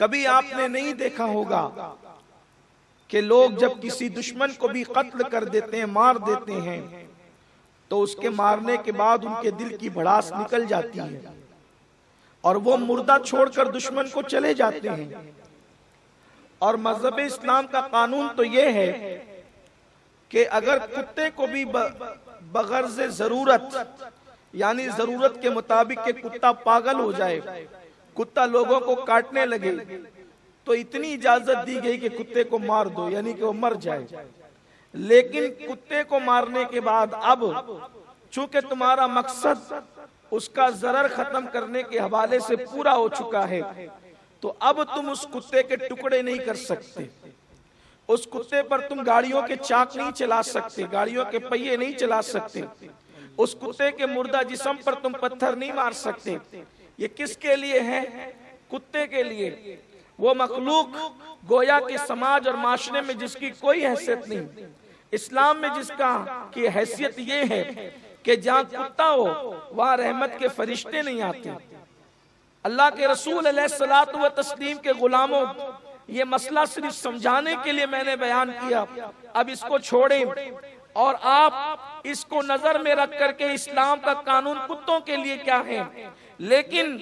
کبھی آپ نے نہیں دیکھا ہوگا کہ لوگ جب کسی دشمن کو بھی قتل کر دیتے ہیں، مار دیتے ہیں، تو اس کے مارنے کے بعد ان کے دل کی بھڑاس نکل جاتی ہے اور وہ مردہ چھوڑ کر دشمن کو چلے جاتے ہیں۔ اور مذہب اسلام کا قانون تو یہ ہے کہ اگر کتے کو بھی بغرض ضرورت، یعنی ضرورت کے مطابق کہ کتا پاگل ہو جائے، کتا لوگوں کو کاٹنے لگے، تو اتنی اجازت دی گئی کہ کتے کو مار دو، یعنی کہ وہ مر جائے۔ لیکن کتے کو مارنے کے بعد اب چونکہ تمہارا مقصد اس کا ضرر ختم کرنے کے حوالے سے پورا ہو چکا ہے، تو اب تم اس کتے کے ٹکڑے نہیں کر سکتے، اس کتے پر تم گاڑیوں کے چاک نہیں چلا سکتے، گاڑیوں کے پہیے نہیں چلا سکتے، اس کتے کے مردہ جسم پر تم پتھر نہیں مار سکتے۔ یہ کس کے لیے ہے؟ کتے کے لیے، وہ مخلوق گویا کہ سماج اور معاشرے میں جس کی کوئی حیثیت نہیں۔ اسلام میں جس کا کی حیثیت یہ ہے کہ جہاں کتا ہو وہاں رحمت کے فرشتے نہیں آتے۔ اللہ کے رسول علیہ الصلوۃ والتسلیم کے غلاموں، یہ مسئلہ صرف سمجھانے کے لیے میں نے بیان کیا، اب اس کو چھوڑیں اور آپ اس کو نظر میں رکھ کر کے اسلام کا قانون کتوں کے لیے کیا ہے۔ لیکن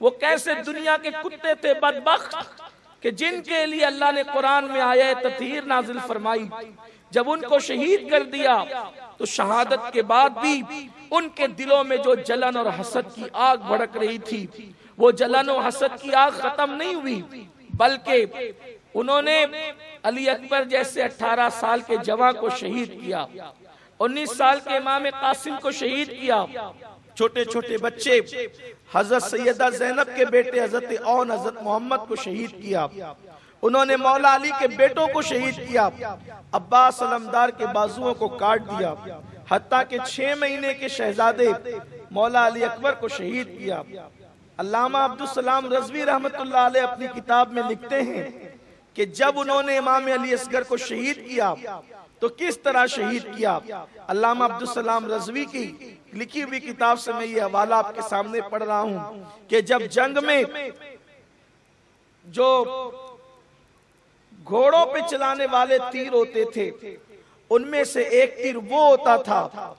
وہ کیسے دنیا کے کتے تھے بدبخت کہ جن کے لیے اللہ نے قرآن میں آیہ تطہیر نازل فرمائی، جب ان کو شہید کر دیا تو شہادت کے بعد بھی ان کے دلوں میں جو جلن اور حسد کی آگ بھڑک رہی تھی، وہ جلن و حسد کی آگ ختم نہیں ہوئی، بلکہ انہوں نے علی اکبر جیسے 18 سال کے جوان کو شہید کیا، 19 سال کے امام قاسم کو شہید کیا، چھوٹے چھوٹے بچے حضرت سیدہ زینب کے بیٹے حضرت اون حضرت محمد کو شہید کیا، انہوں نے مولا علی کے بیٹوں کو شہید کیا، عباس علمدار کے بازوؤں کو کاٹ دیا، حتیٰ کہ 6 مہینے کے شہزادے مولا علی اکبر کو شہید کیا۔ علامہ عبدالسلام رضوی رحمت اللہ علیہ اپنی کتاب میں لکھتے ہیں کہ جب انہوں نے امام علی اصغر کو شہید کیا تو کس طرح شہید کیا۔ علامہ عبدالسلام رضوی کی لکھی ہوئی کتاب سے میں یہ حوالہ آپ کے سامنے پڑھ رہا ہوں کہ جب جنگ میں جو گھوڑوں پہ چلانے والے تیر ہوتے تھے، ان میں سے ایک تیر وہ ہوتا تھا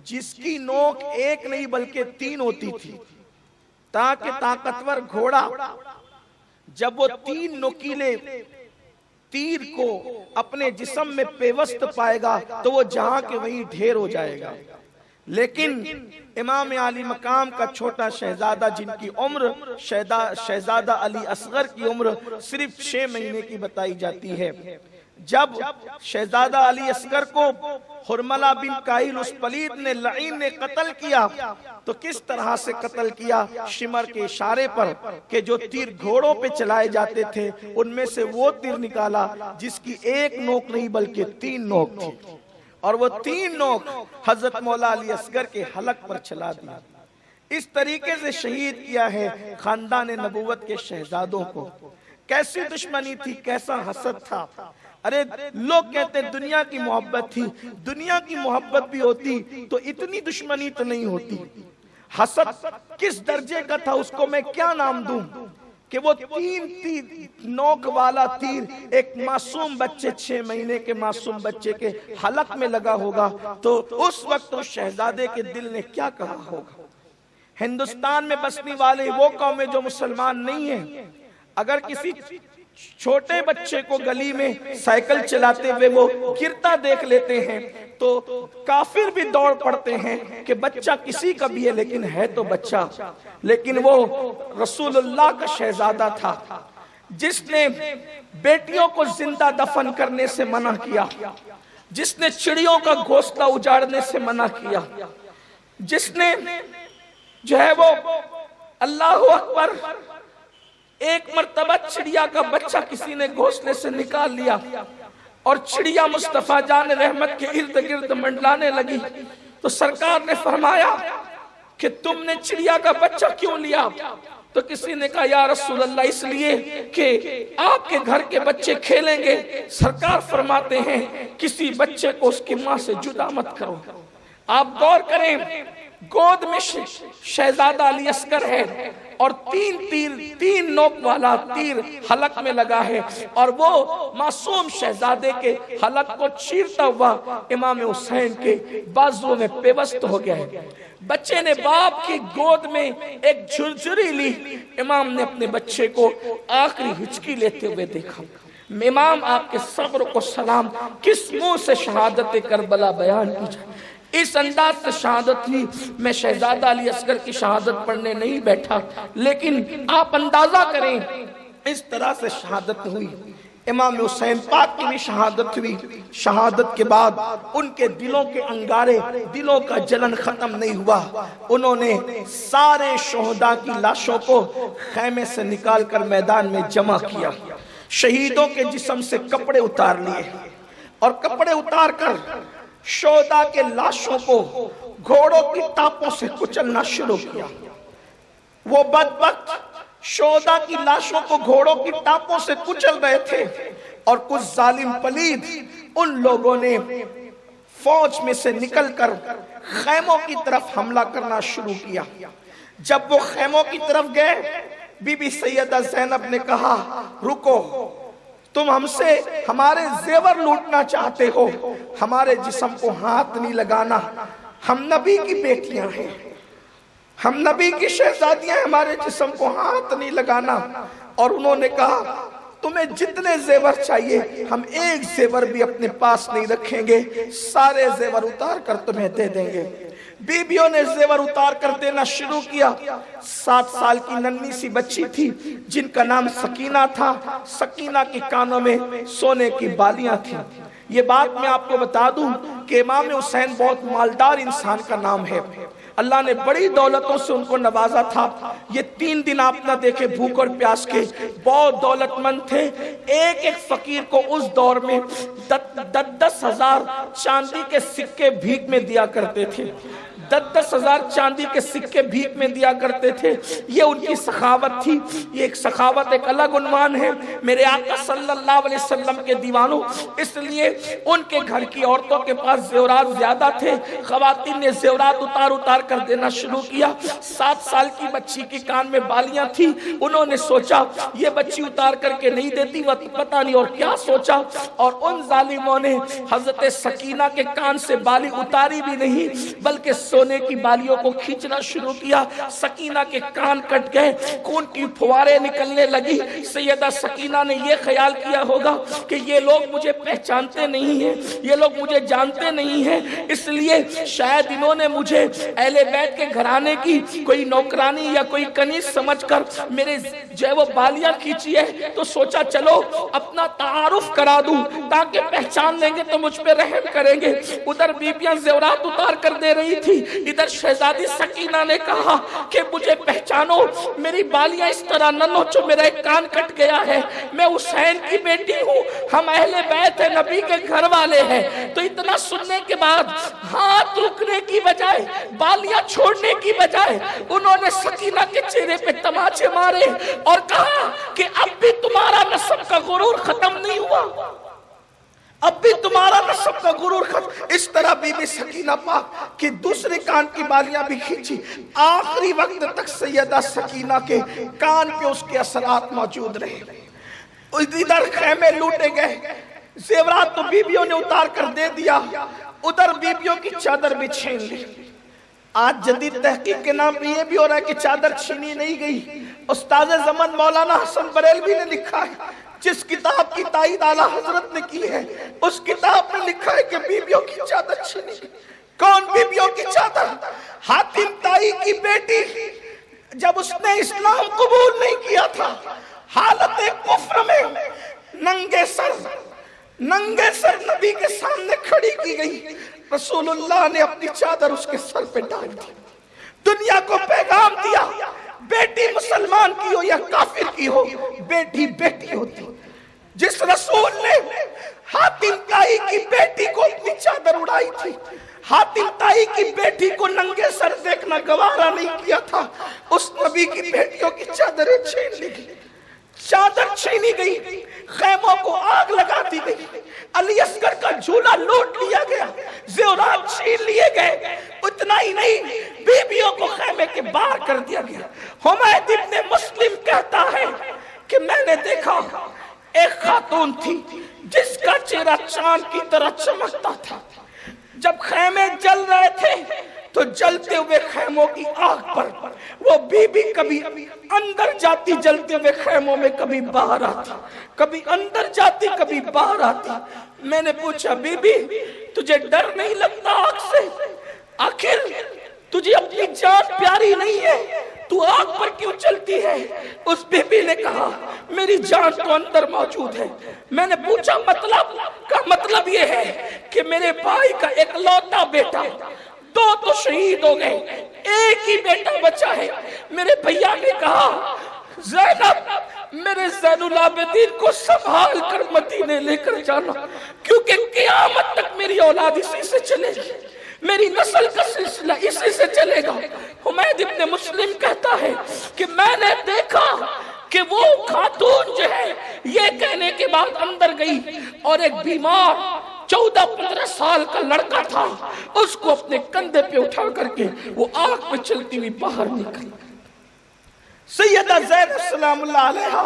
جس کی نوک ایک نہیں بلکہ 3 ہوتی تھی، تاکہ طاقتور گھوڑا جب وہ 3 نوکیلے تیر کو اپنے جسم میں پیوست پائے گا تو وہ جہاں کے وہیں ڈھیر ہو جائے گا۔ لیکن امام علی مقام کا چھوٹا شہزادہ، جن کی عمر شہزادہ علی اصغر کی عمر صرف 6 مہینے کی بتائی جاتی ہے، جب شہزادہ علی اصغر کو حرملہ بن کاہل اس پلید نے لعین نے قتل کیا تو کس طرح سے قتل کیا؟ شمر کے اشارے پر کہ جو تیر گھوڑوں پہ چلائے جاتے تھے ان میں سے وہ تیر نکالا جس کی ایک نوک نہیں بلکہ 3 نوک تھی، اور وہ 3 نوک حضرت مولا علی اصغر کے حلق پر چلا دیا۔ اس طریقے سے شہید کیا ہے خاندان نبوت کے شہزادوں کو۔ کیسی دشمنی تھی، کیسا حسد تھا۔ ارے لوگ کہتے ہیں دنیا کی محبت تھی، دنیا کی محبت بھی ہوتی تو اتنی دشمنی تو نہیں ہوتی۔ حسد کس درجے کا تھا اس کو میں کیا نام دوں کہ وہ 3 نوک والا تیر ایک معصوم بچے 6 مہینے کے معصوم بچے کے حلق میں لگا ہوگا تو اس وقت اس شہزادے کے دل نے کیا کہا ہوگا۔ ہندوستان میں بسنے والے وہ قومیں جو مسلمان نہیں ہیں، اگر کسی چھوٹے بچے کو گلی میں سائیکل چلاتے ہوئے وہ گرتا دیکھ لیتے ہیں تو کافر بھی دوڑ پڑتے ہیں کہ بچہ کسی کا بھی ہے لیکن ہے تو بچہ۔ لیکن وہ رسول اللہ کا شہزادہ تھا جس نے بیٹیوں کو زندہ دفن کرنے سے منع کیا، جس نے چڑیوں کا گھونسلہ اجاڑنے سے منع کیا، جس نے جو ہے وہ اللہ اکبر ایک مرتبہ چڑیا کا بچہ کسی نے گھونسلے سے نکال لیا اور چڑیا مصطفیٰ جان رحمت کے ارد گرد منڈلانے لگی تو سرکار نے فرمایا کہ تم نے چڑیا کا بچہ کیوں لیا؟ تو کسی نے کہا یا رسول اللہ اس لیے کہ آپ کے گھر کے بچے کھیلیں گے۔ سرکار فرماتے ہیں کسی بچے کو اس کی ماں سے جدا مت کرو۔ آپ غور کریں گود میں شہزادہ علی اصغر ہے اور تین نوک والا تیر حلق میں لگا ہے اور وہ معصوم شہزادے کے حلق کو چیرتا ہوا امام حسین کے بازو میں پیوست ہو گیا ہے۔ بچے نے باپ کی گود میں ایک جھرجھری لی، امام نے اپنے بچے کو آخری ہچکی لیتے ہوئے دیکھا۔ امام آپ کے صبر کو سلام، کس منہ سے شہادت کربلا بیان کی جائے؟ اس انداز سے شہادت ہوئی۔ میں شہزادہ علی اصغر کی شہادت پڑھنے نہیں بیٹھا، لیکن آپ اندازہ کریں اس طرح سے شہادت ہوئی۔ امام حسین پاک کی بھی شہادت ہوئی۔ شہادت کے بعد ان کے دلوں کے انگارے، دلوں کا جلن ختم نہیں ہوا۔ انہوں نے سارے شہداء کی لاشوں کو خیمے سے نکال کر میدان میں جمع کیا، شہیدوں کے جسم سے کپڑے اتار لیے اور کپڑے اتار کر شہداء کے لاشوں کو گھوڑوں کی ٹاپوں سے کچلنا شروع کیا۔ وہ بدبخت شہداء کی لاشوں کو گھوڑوں کی ٹاپوں سے کچل رہے تھے اور کچھ ظالم پلید ان لوگوں نے فوج میں سے نکل کر خیموں کی طرف حملہ کرنا شروع کیا۔ جب وہ خیموں کی طرف گئے، بی بی سیدہ زینب نے کہا رکو، تم ہم سے ہمارے زیور لوٹنا چاہتے ہو، ہمارے جسم کو ہاتھ نہیں لگانا، ہم نبی کی بیٹیاں ہیں، ہم نبی کی شہزادیاں ہیں، ہمارے جسم کو ہاتھ نہیں لگانا۔ اور انہوں نے کہا تمہیں جتنے زیور چاہیے ہم ایک زیور بھی اپنے پاس نہیں رکھیں گے، سارے زیور اتار کر تمہیں دے دیں گے۔ بیویوں نے زیور اتار کر دینا شروع کیا۔ 7 سال کی ننھی سی بچی تھی جن کا نام سکینہ تھا، سکینہ کے کانوں میں سونے کی بالیاں تھیں۔ یہ بات میں آپ کو بتا دوں کہ امام حسین بہت مالدار انسان کا نام ہے، اللہ نے بڑی دولتوں سے ان کو نوازا تھا۔ یہ 3 دن آپ نہ دیکھے بھوک اور پیاس کے، بہت دولت مند تھے۔ ایک فقیر کو اس دور میں 10,000 چاندی کے سکے بھیک میں دیا کرتے تھے، 10,000 چاندی کے سکے بھیک میں دیا کرتے تھے۔ یہ ان کی سخاوت تھی۔ یہ ایک سخاوت ایک الگ عنوان ہے میرے آقا صلی اللہ علیہ وسلم کے دیوانوں، اس لیے ان کے گھر کی عورتوں کے پاس زیورات زیادہ تھے۔ خواتین نے زیورات اتار کر دینا شروع کیا۔ 7 سال کی بچی کے کان میں بالیاں تھی، انہوں نے سوچا یہ بچی اتار کر کے نہیں دیتی، وہ پتہ نہیں اور کیا سوچا، اور ان ظالموں نے حضرت سکینہ کے کان سے بالی اتاری بھی نہیں بلکہ سونے کی بالیوں کو کھینچنا شروع کیا۔ سکینہ کے کان کٹ گئے، خون کی پھواریں نکلنے لگی۔ سیدہ سکینہ نے یہ خیال کیا ہوگا کہ یہ لوگ مجھے پہچانتے نہیں ہیں، یہ لوگ مجھے جانتے نہیں ہیں، اس لیے شاید انہوں نے مجھے اہل بیت کے گھرانے کی کوئی نوکرانی یا کوئی کنیز سمجھ کر میرے جو ہے وہ بالیاں کھینچی ہے، تو سوچا چلو اپنا تعارف کرا دوں تاکہ پہچان لیں گے تو مجھ پہ رحم کریں گے۔ ادھر بیبیاں زیورات اتار کر دے رہی تھی، ادھر شہزادی سکینہ نے کہا کہ مجھے پہچانو، میری بالیاں اس طرح نہ نوچو، میرا ایک کان کٹ گیا ہے، میں حسین کی بیٹی ہوں، ہم اہل بیت ہیں، نبی کے گھر والے ہیں۔ تو اتنا سننے کے بعد ہاتھ رکنے کی بجائے، بالیاں چھوڑنے کی بجائے، انہوں نے سکینہ کے چہرے پہ تماچے مارے اور کہا کہ اب بھی تمہارا نسب کا غرور ختم نہیں ہوا، اب بھی تمہارا نسب کا غرور ختم۔ اس طرح بی بی سکینہ پاک کی دوسرے کان کی بالیاں بھی کھینچی، آخری وقت تک سیدہ سکینہ کے کان پہ اس کے اثرات موجود رہے۔ ادھر خیمے لوٹے گئے، زیورات تو بیویوں نے اتار کر دے دیا، ادھر بیویوں کی چادر بھی چھین لی۔ آج جدید تحقیق کے نام پہ یہ بھی ہو رہا ہے کہ چادر چھینی نہیں گئی۔ استاد زمن مولانا حسن بریلوی نے لکھا ہے، جس کتاب کی تائید اعلیٰ حضرت نے کی ہے، اس کتاب میں لکھا ہے کہ بیویوں کی چادر چھینی گئی۔ کون بیویوں کی چادر؟ حاتم طائی کی بیٹی، جب اس نے اسلام قبول نہیں کیا تھا، حالت کفر میں ننگے سر نبی کے سامنے کھڑی کی گئی، رسول اللہ نے اپنی چادر اس کے سر پہ ڈال دی، دنیا کو پیغام دیا بیٹی مسلمان کی ہو یا کافر کی ہو، بیٹی بیٹی ہوتی۔ جس رسول نے حاتم طائی کی بیٹی کو اپنی چادر اڑائی تھی، حاتم طائی کی بیٹی کو ننگے سر دیکھنا گوارا نہیں کیا تھا، اس نبی کی بیٹیوں کی چادریں چھین لی گئی، چادر چھینی گئی، خیموں کو آگ لگا دی گئی، علی اصغر کا جھولا لوٹ لیا گیا، زیورات چھین لیے گئے۔ اتنا ہی نہیں، بیویوں کو خیمے کے باہر کر دیا گیا۔ حمید ابن مسلم کہتا ہے کہ میں نے دیکھا ایک خاتون تھی جس کا چہرہ چاند کی طرح چمکتا تھا۔ جب خیمے جل رہے تھے تو جلتے ہوئے خیموں کی آگ پر وہ بی بی کبھی اندر جاتی جلتے ہوئے خیموں میں، کبھی باہر آتی، کبھی اندر جاتی کبھی باہر آتی۔ میں نے پوچھا بی بی تجھے ڈر نہیں لگتا آگ سے؟ آخر تجھے اپنی جان پیاری نہیں ہے، تو آگ پر کیوں چلتی ہے؟ اس بی بی نے کہا میری جان تو اندر موجود ہے۔ میں نے پوچھا مطلب یہ ہے کہ میرے بھائی کا ایک لوتا بیٹا، دو تو شہید ہو گئے، ایک ہی بیٹا بچا ہے۔ میرے بھیا نے کہا زینب میرے زین العابدین کو سنبھال کر مدینے لے کر جانا، کیونکہ قیامت تک میری اولاد اسی سے چلے گی، میری نسل کا سلسلہ اسی سے چلے گا۔ حمید ابن مسلم کہتا ہے کہ میں نے دیکھا کہ وہ خاتون جو ہے یہ کہنے کے بعد اندر گئی اور ایک بیمار 14-15 سال کا لڑکا تھا، اس کو اپنے کندھے پہ اٹھا کر کے وہ آگ پہ چلتی ہوئی باہر نکل۔ سیدہ زینب سلام اللہ علیہا،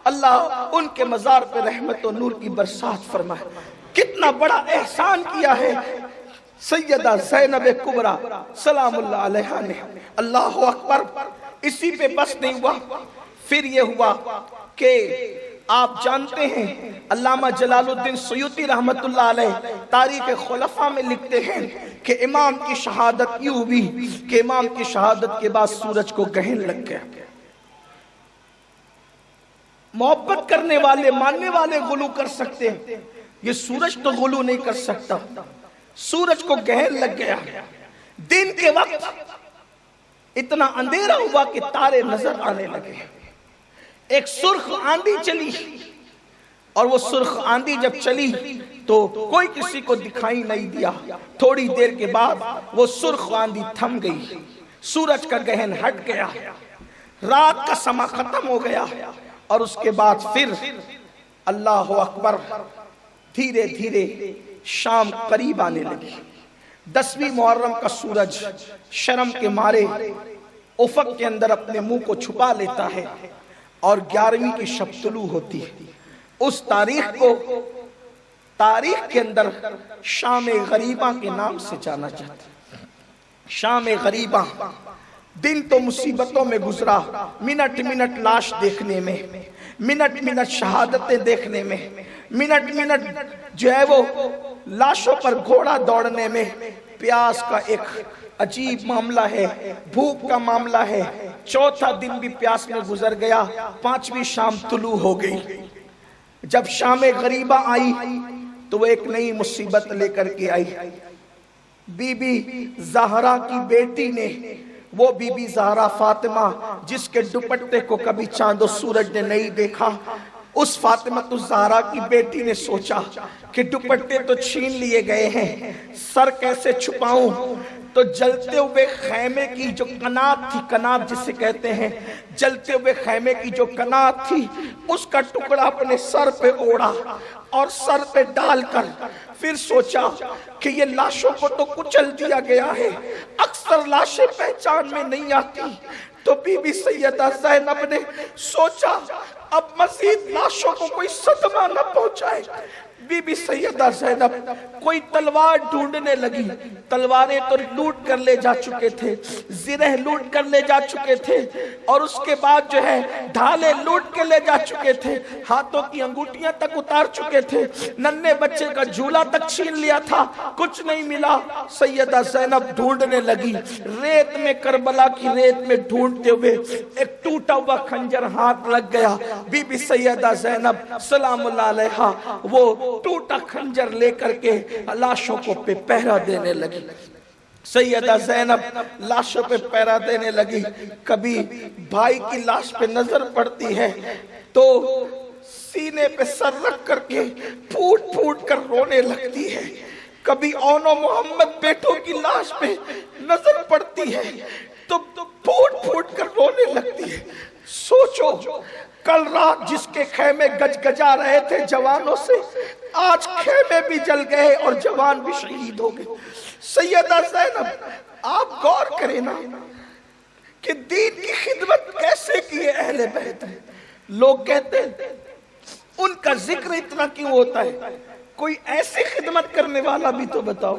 اللہ ان کے مزار پہ رحمت و نور کی برسات فرمائے۔ کتنا بڑا احسان کیا ہے سیدہ زینب کبریٰ سلام اللہ علیہا نے۔ اللہ اکبر۔ اسی پہ بس نہیں ہوا، پھر یہ ہوا کہ آپ جانتے ہیں علامہ جلال الدین سیوطی رحمت اللہ علیہ تاریخ خلفاء میں لکھتے ہیں کہ امام کی شہادت یوں ہوئی کہ امام کی شہادت کے بعد سورج کو گرہن لگ گیا۔ محبت کرنے والے ماننے والے غلو کر سکتے ہیں، یہ سورج تو غلو نہیں کر سکتا۔ سورج کو گرہن لگ گیا، دن کے وقت اتنا اندھیرا ہوا کہ تارے نظر آنے لگے۔ ایک سرخ آندھی چلی اور وہ سرخ آندھی جب چلی تو کوئی کسی کو دکھائی نہیں دیا۔ تھوڑی دیر کے بعد وہ سرخ آندھی تھم گئی، سورج کا گرہن ہٹ گیا، رات کا سما ختم ہو گیا، اور اس کے بعد پھر اللہ اکبر دھیرے دھیرے شام قریب آنے لگی۔ 10ویں محرم کا سورج شرم کے مارے افق کے اندر اپنے منہ کو چھپا لیتا ہے اور 11ویں کی شب طلوع ہوتی ہے۔ اس تاریخ کو تاریخ کے اندر شام غریبہ کے نام سے جانا جاتا ہے۔ شام غریبہ دن تو مصیبتوں میں گزرا، منٹ منٹ لاش دیکھنے میں، منٹ منٹ شہادتیں دیکھنے میں، منٹ منٹ جو ہے وہ لاشوں پر گھوڑا دوڑنے میں، پیاس کا ایک عجیب معاملہ ہے، بھوک کا معاملہ ہے۔ چوتھا دن بھی پیاس میں گزر گیا، 5ویں شام طلوع ہو گئی۔ جب شام غریبہ آئی تو وہ ایک نئی مصیبت لے کر کے آئی۔ بی بی زہرا کی بیٹی نے، وہ بی بی زہرا فاطمہ جس کے دوپٹے کو کبھی چاند و سورج نے نہیں دیکھا، اس فاطمہ الزہرا کی بیٹی نے سوچا کہ دوپٹے تو چھین لیے گئے ہیں، سر کیسے چھپاؤں؟ تو جلتے ہوئے خیمے کی جو کنات تھی، کنات جسے کہتے ہیں، جلتے ہوئے خیمے کی جو کنات تھی اس کا ٹکڑا اپنے سر پہ اوڑا اور سر پہ ڈال کر پھر سوچا کہ یہ لاشوں کو تو کچل دیا گیا ہے، اکثر لاشیں پہچان میں نہیں آتی۔ تو بی بی سیدہ زینب نے سوچا اب مزید لاشوں کو کوئی صدمہ نہ پہنچائے۔ بی بی سیدہ زینب کوئی تلوار ڈھونڈنے لگی، تلواریں تو لوٹ کر لے جا چکے تھے، زرہ لوٹ کر لے جا چکے تھے، اور اس کے بعد جو ہے ڈھالے لوٹ کے لے جا چکے تھے، ہاتھوں کی انگوٹیاں تک اتار چکے تھے، ننھے بچے کا جھولا تک چھین لیا تھا، کچھ نہیں ملا۔ سیدہ زینب ڈھونڈنے لگی، ریت میں، کربلا کی ریت میں ڈھونڈتے ہوئے ایک ٹوٹا ہوا خنجر ہاتھ لگ گیا۔ بی بی سیدہ زینب سلام اللہ علیہا وہ ٹوٹا خنجر لے کر کے لاشوں کو پہ پہرا دینے لگی۔ سیدہ زینب لاشوں پہ پہرا دینے لگی، کبھی بھائی کی لاش پہ نظر پڑتی ہے تو سینے پہ سر رکھ کر کے پھوٹ پھوٹ کر رونے لگتی ہے، کبھی اون و محمد بیٹوں کی لاش پہ نظر پڑتی ہے تو پھوٹ پھوٹ کر رونے لگتی ہے۔ سوچو کل رات جس کے خیمے گجگجا رہے تھے جوانوں سے، آج خیمے بھی جل گئے اور جوان بھی شہید ہو گئے۔ سیدہ زینب، آپ غور کریں نا کہ دین کی خدمت کیسے کی ہے اہل بیت نے۔ لوگ کہتے ہیں ان کا ذکر اتنا کیوں ہوتا ہے، کوئی ایسی خدمت کرنے والا بھی تو بتاؤ۔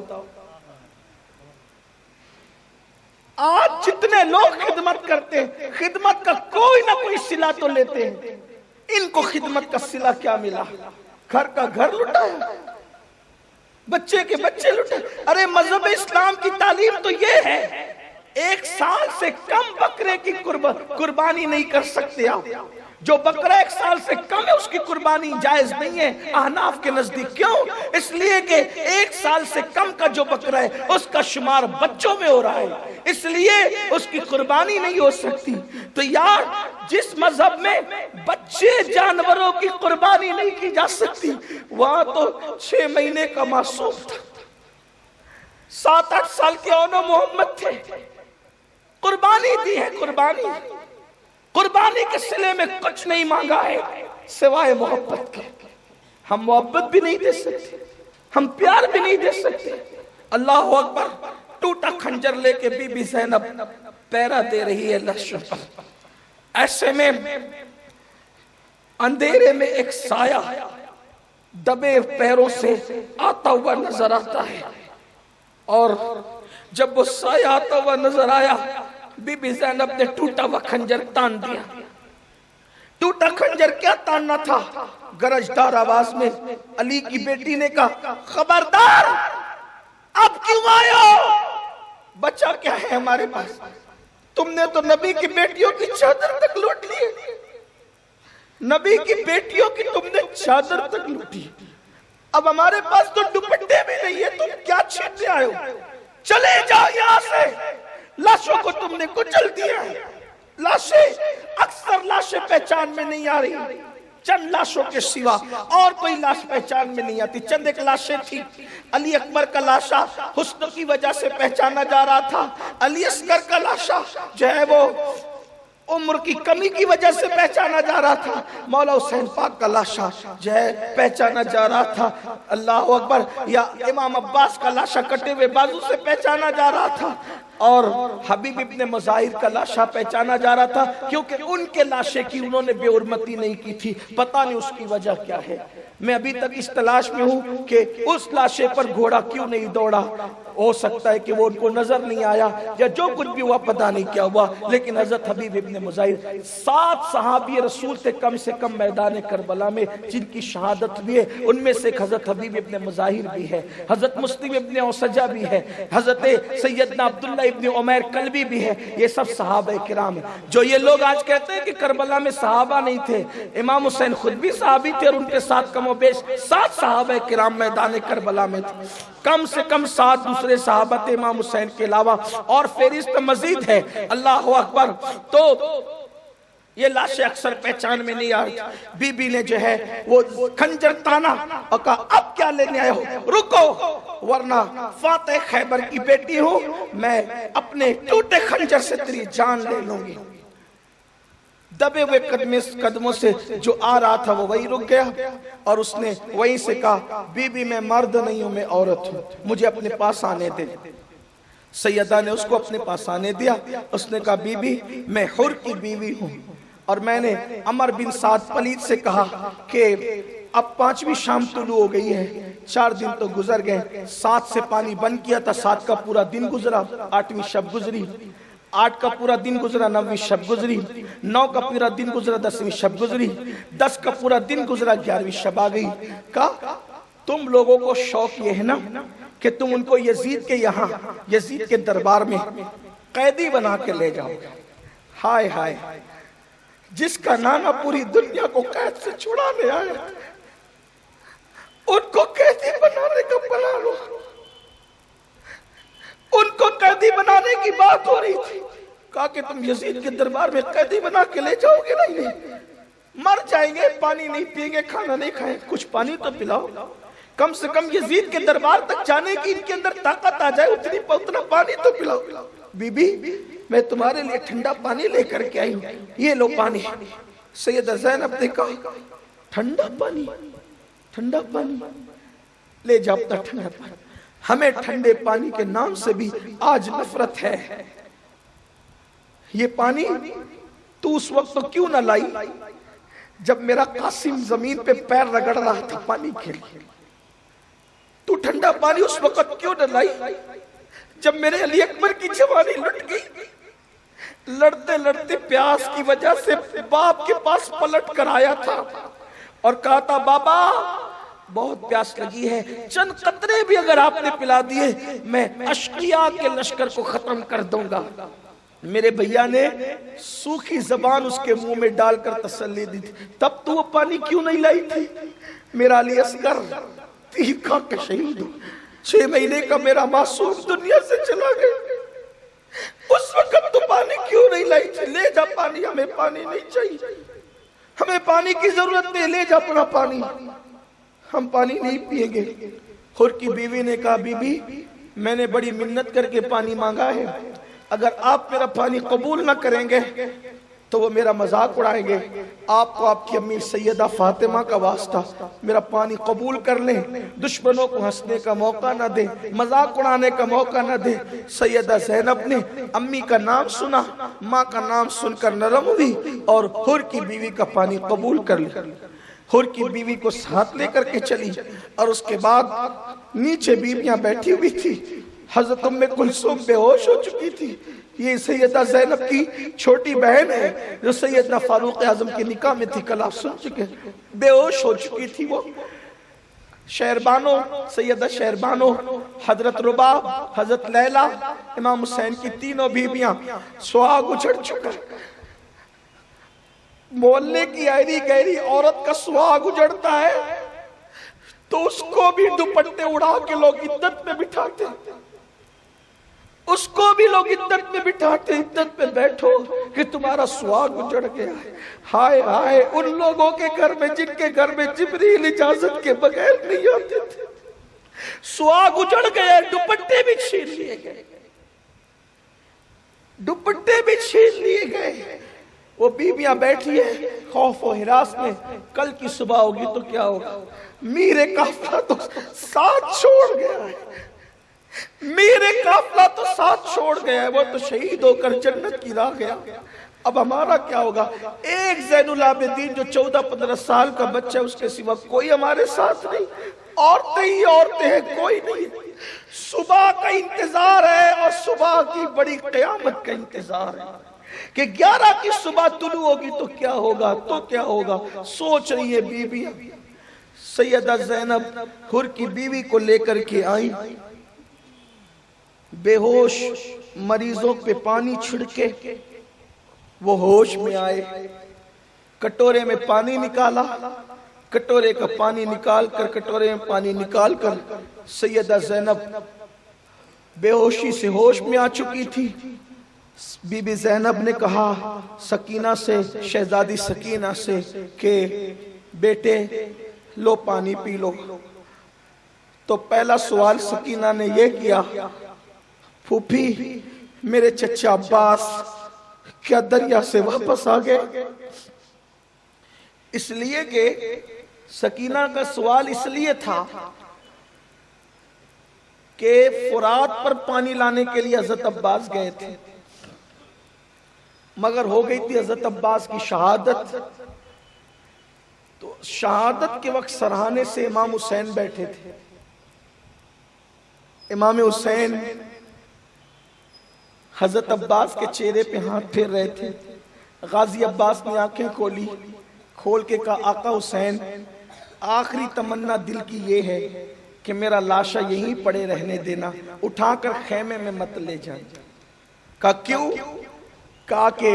آج جتنے لوگ خدمت کرتے ہیں، خدمت کا کوئی نہ کوئی صلہ تو لیتے ہیں۔ ان کو خدمت کا صلہ کیا ملا؟ گھر کا گھر لٹایا، بچے کے بچے لٹے۔ ارے مذہب اسلام کی تعلیم تو یہ ہے، 1 سال سے کم بکرے کی قربانی نہیں کر سکتے آپ۔ جو بکرہ 1 سال سے کم ہے اس کی قربانی جائز نہیں ہے احناف کے نزدیک۔ کیوں؟ اس لیے کہ 1 سال سے کم کا جو بکرہ ہے اس کا شمار بچوں میں ہو رہا ہے، اس لیے اس کی قربانی نہیں ہو سکتی۔ تو یار جس مذہب میں بچے جانوروں کی قربانی نہیں کی جا سکتی، وہاں تو 6 مہینے کا معصوم تھا، 7-8 سال کے اونو محمد تھے، قربانی دی ہے۔ قربانی کے صلے میں کچھ نہیں مانگا ہے سوائے محبت کے۔ ہم محبت بھی نہیں دے سکتے، ہم پیار بھی نہیں دے سکتے۔ اللہ اکبر، ٹوٹا خنجر لے کے بی بی زینب پیرا دے رہی ہے لشکر پر۔ ایسے میں اندھیرے میں ایک سایہ دبے پیروں سے آتا ہوا نظر آتا ہے، اور جب وہ سایہ آتا ہوا نظر آیا، بی بی زینب نے ٹوٹا ہوا خنجر تان دیا۔ ٹوٹا خنجر کیا تاننا تھا؟ گرجدار آواز میں علی کی بیٹی نے کہا، خبردار، اب کیوں آئے ہو؟ بچہ کیا ہے ہمارے پاس؟ تم نے تو نبی کی بیٹیوں کی چادر تک لوٹ لی، نبی کی بیٹیوں کی تم نے چادر تک لوٹی، اب ہمارے پاس تو دوپٹے بھی نہیں ہے، تم کیا چھیننے آئے ہو؟ چلے جاؤ یہاں سے، لاشوں کو تم نے کچل دیا ہے۔ اکثر لاشیں پہچان میں نہیں آ رہی، چند لاشوں کے سوا اور کوئی لاش پہچان میں نہیں آتی۔ چند ایک لاشیں تھی، علی اکبر کا لاشا حسن کی وجہ سے پہچانا جا رہا تھا، علی اصغر کا لاشا جو ہے وہ عمر کی کمی کی وجہ سے پہچانا جا رہا تھا، مولا حسین پاک کا لاشا جو ہے پہچانا جا رہا تھا، اللہ اکبر، یا امام عباس کا لاشا کٹے ہوئے بازو سے پہچانا جا رہا تھا، اور حبیب ابن مظاہر کا لاشا پہچانا جا رہا تھا، کیونکہ ان کے لاشے کی انہوں نے بے حرمتی نہیں کی تھی۔ پتہ نہیں اس کی وجہ کیا ہے، میں ابھی تک اس تلاش میں ہوں کہ اس لاشے پر گھوڑا کیوں نہیں دوڑا۔ ہو سکتا ہے کہ وہ ان کو نظر نہیں آیا، یا جو کچھ بھی ہوا پتہ نہیں کیا ہوا، لیکن حضرت حبیب ابن مظاہر 7 صحابی رسول تھے کم سے کم میدان کربلا میں جن کی شہادت بھی ہے، ان میں سے حضرت حبیب ابن مظاہر بھی ہے، حضرت مسلم ابن اوسجہ بھی ہے، حضرت سیدنا عبداللہ ابن عمیر کلبی بھی ہے، یہ سب صحابہ کرام ہیں۔ جو یہ لوگ آج کہتے ہیں کہ کربلا میں صحابہ نہیں تھے، امام حسین خود بھی صحابی تھے اور ان کے ساتھ کم و بیش 7 صحابہ کرام میدان کربلا میں تھے، کم سے کم 7 دوسرے صحابہ تھے امام حسین کے علاوہ، اور فہرست مزید ہے، اللہ اکبر۔ تو یہ لاشیں اکثر پہچان میں نہیں آ رہی۔ بی بی نے جو ہے وہ خنجر تانا اور کہا، اب کیا لینے آئے ہو؟ رکو، ورنہ فاتح خیبر کی بیٹی ہوں، میں اپنے ٹوٹے خنجر سے تیری جان لے لوں گی۔ دبے ہوئے قدموں سے جو آ رہا تھا وہ وہی رک گیا، اور اس نے وہیں سے کہا، بی بی میں مرد نہیں ہوں، میں عورت ہوں، مجھے اپنے پاس آنے دے۔ سیدہ نے اس کو اپنے پاس آنے دیا، اس نے کہا، بی بی میں حر کی بیوی ہوں، اور میں نے عمر بن سعد پلید سے کہا کہ اب 5ویں شام طلوع ہو گئی ہے، 4 دن تو گزر گئے، 7 سے پانی بند کیا تھا، 7 کا پورا دن گزرا، 8ویں شب گزری، 8 کا پورا دن گزرا، 9ویں شب گزری، 9 کا پورا دن گزرا، 10ویں شب گزری، 10 کا پورا دن گزرا، 11ویں شب آ گئی۔ کہا، تم لوگوں کو شوق یہ ہے نا کہ تم ان کو یزید کے یہاں، یزید کے دربار میں قیدی بنا کے لے جاؤ۔ ہائے ہائے، جس کا نانا پوری دنیا کو قید سے چھڑانے آیا، ان کو قیدی بنانے کا پلان ہو، ان کو قیدی بنانے کی بات ہو رہی تھی۔ کہا کہ تم یزید کے دربار میں قیدی بنا کے لے جاؤ گے؟ نہیں، مر جائیں گے، پانی نہیں پئیں گے، کھانا نہیں کھائیں، کچھ پانی تو پلاؤ، کم سے کم یزید کے دربار تک جانے کی ان کے اندر طاقت آ جائے، اتنا پانی تو پلاؤ۔ بی بی میں تمہارے لیے ٹھنڈا پانی لے کر کے آئی ہوں، یہ لو پانی۔ سیدہ زینب نے کہا ٹھنڈا پانی، ٹھنڈا پانی لے جا اپنا ٹھنڈا پانی۔ ہمیں ٹھنڈے پانی کے نام سے بھی آج نفرت ہے۔ یہ پانی تو اس وقت تو کیوں نہ لائی جب میرا قاسم زمین پہ پیر رگڑ رہا تھا پانی کے لیے؟ تو ٹھنڈا پانی اس وقت کیوں نہ لائی جب میرے علی اکبر کی جوانی لٹ گئی؟ لڑتے لڑتے پیاس کی وجہ سے باپ کے پاس پلٹ کر آیا تھا اور کہا تھا بابا بہت پیاس لگی ہے، چند قطرے بھی اگر آپ نے پلا دیے میں اشقیاء کے لشکر کو ختم کر دوں گا۔ میرے بھیا نے سوکھی زبان اس کے منہ میں ڈال کر تسلی دی تھی۔ تب تو وہ پانی کیوں نہیں لائی تھی؟ میرا علی اصغر تیر کھا کے شہید ہو، 6 مہینے کا میرا معصوم دنیا سے چلا گیا، اس وقت تو پانی کیوں نہیں لائی تھی؟ لے جا پانی، ہمیں پانی نہیں چاہیے، ہمیں پانی کی ضرورت نہیں، لے جا اپنا پانی، ہم پانی نہیں پیئیں گے۔ حر کی بیوی نے کہا بی بی میں نے بڑی منت کر کے پانی مانگا ہے، اگر آپ میرا پانی قبول نہ کریں گے تو وہ میرا مذاق اڑائیں گے، آپ کو آپ کی امی سیدہ فاطمہ کا واسطہ میرا پانی قبول کر لیں، دشمنوں کو ہنسنے کا موقع نہ دیں، مذاق اڑانے کا موقع نہ دیں۔ سیدہ زینب نے امی کا نام سنا، ماں کا نام سن کر نرم ہوئی اور حر کی بیوی کا پانی قبول کر لیا۔ حر کی بیوی کو ساتھ لے کر کے چلی اور اس کے بعد نیچے بیویاں بیٹھی ہوئی تھی۔ حضرت ام کلثوم بے ہوش ہو چکی تھی، یہ سیدہ زینب کی چھوٹی بہن ہے جو سیدنا فاروق اعظم کے نکاح میں تھی، کل آپ سن چکے، بے ہوش ہو چکی تھی وہ۔ شہربانو، سیدہ شہربانو، حضرت رباب، حضرت لیلہ، امام حسین کی تینوں بیویاں سہاگ اجڑ چکا۔ محلے کی ایری گہری عورت کا سہاگ اجڑتا ہے تو اس کو بھی دوپٹے اڑا کے لوگ عدت میں بٹھاتے ہیں، اس کو بھی لوگ عدت میں بٹھاتے، عدت میں بیٹھو کہ تمہارا سہاگ اجڑ گیا ہے۔ ہائے ہائے ان لوگوں کے گھر میں جن کے گھر میں جبریل اجازت کے بغیر نہیں آتے تھے، سہاگ اجڑ گیا، دوپٹے بھی چھین لیے گئے، دوپٹے بھی چھین لیے گئے۔ وہ بیویاں بیٹھی ہیں خوف و ہراس میں، کل کی صبح ہوگی تو کیا ہوگا؟ میرے قافلہ تو ساتھ چھوڑ گیا ہے، میرے قافلہ تو ساتھ چھوڑ گیا ہے، وہ تو شہید ہو کر جنت کی راہ گیا، اب ہمارا کیا ہوگا؟ ایک زین العابدین جو 14-15 سال کا بچہ ہے، اس کے سوا کوئی ہمارے ساتھ نہیں، عورتیں ہی عورتیں ہیں، کوئی نہیں۔ صبح کا انتظار ہے اور صبح کی بڑی قیامت کا انتظار ہے کہ 11 کی صبح طلوع ہوگی تو کیا ہوگا، تو کیا ہوگا؟ سوچ رہی ہے بی بی۔ سیدہ زینب حر کی بیوی کو لے کر کے آئی، بے ہوش مریضوں پہ پانی چھڑکے وہ ہوش میں آئے، کٹورے میں پانی نکالا، کٹورے کا پانی نکال کر کٹورے میں پانی نکال کر سیدہ زینب بے ہوشی سے ہوش میں آ چکی تھی۔ بی بی زینب نے کہا سکینہ سے، شہزادی سکینہ سے کہ بیٹے لو پانی پی لو۔ تو پہلا سوال سکینہ نے یہ کیا، پھوپھی میرے چچا عباس کیا دریا سے واپس آ گئے؟ اس لیے کہ سکینہ کا سوال اس لیے تھا کہ فرات پر پانی لانے کے لیے حضرت عباس گئے تھے، مگر ہو گئی تھی حضرت عباس کی شہادت، تو شہادت کے وقت سرہانے سے امام حسین بیٹھے تھے۔ امام حسین حضرت عباس کے چہرے پہ ہاتھ پھیر رہے تھے۔ غازی عباس نے آنکھیں کھولی، کھول کے کہا آقا حسین آخری تمنا دل کی یہ ہے کہ میرا لاشا یہیں پڑے رہنے دینا، اٹھا کر خیمے میں مت لے جائیں۔ کہا کیوں؟ کہا کہ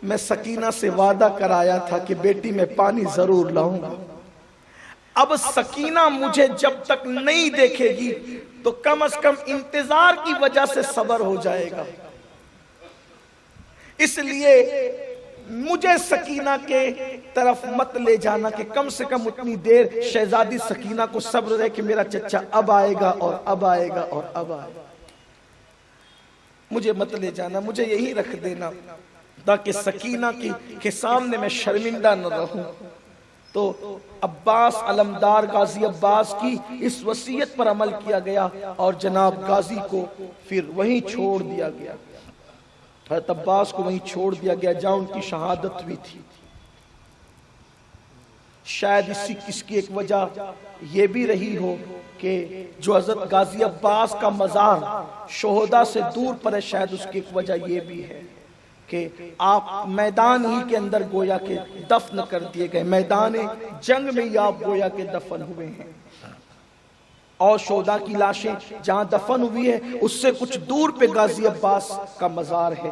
میں سکینہ سے وعدہ کرایا تھا کہ بیٹی میں پانی ضرور لاؤں گا، اب سکینہ مجھے جب تک نہیں دیکھے گی تو کم از کم انتظار کی وجہ سے صبر ہو جائے گا، اس لیے مجھے سکینہ کے طرف مت لے جانا کہ کم سے کم اتنی دیر شہزادی سکینہ کو صبر رہے کہ میرا چچا اب آئے گا اور اب آئے گا اور اب آئے گا۔ مجھے مت لے جانا، مجھے یہی رکھ دینا تاکہ سکینہ کے سامنے میں شرمندہ نہ رہوں۔ تو عباس علمدار غازی عباس کی اس وصیت پر عمل کیا گیا اور جناب غازی کو پھر وہیں چھوڑ دیا گیا، حضرت عباس کو وہیں چھوڑ دیا گیا جہاں ان کی شہادت ہوئی تھی۔ شاید اس کی ایک وجہ یہ بھی رہی ہو کہ جو حضرت غازی عباس کا مزار شہداء سے دور پر ہے، شاید اس کی ایک وجہ یہ بھی ہے کہ آپ میدان ہی کے اندر گویا کہ دفن کر دیے گئے، میدان جنگ میں ہی آپ گویا کہ دفن ہوئے ہیں، اور شہداء کی لاشیں جہاں دفن ہوئی ہے اس سے کچھ دور پہ غازی عباس کا مزار ہے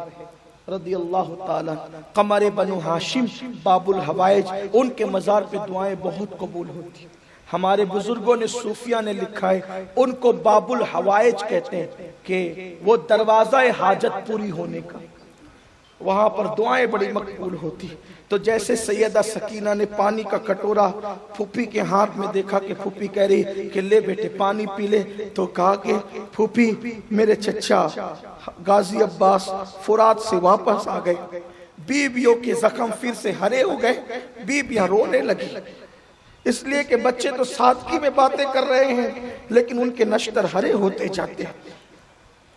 رضی اللہ تعالی۔ قمر بنو ہاشم باب الحوائج، ان کے مزار پہ دعائیں بہت قبول ہوتی۔ ہمارے بزرگوں نے صوفیہ نے لکھا ہے ان کو باب الحوائج کہتے ہیں کہ وہ دروازہ حاجت پوری ہونے کا، وہاں پر دعائیں بڑی مقبول ہوتی۔ تو جیسے سیدہ سکینہ نے پانی کا کٹورا پھوپھی کے ہاتھ میں دیکھا کہ پھوپھی کہہ رہی کہ لے بیٹے پانی پی لے، تو کہا کہ پھوپھی میرے چچا غازی عباس فرات سے واپس آ گئے، بیویوں کے زخم پھر سے ہرے ہو گئے، بیویاں رونے لگی، اس لیے کہ بچے تو سادگی میں باتیں کر رہے ہیں لیکن ان کے نشتر ہرے ہوتے جاتے ہیں۔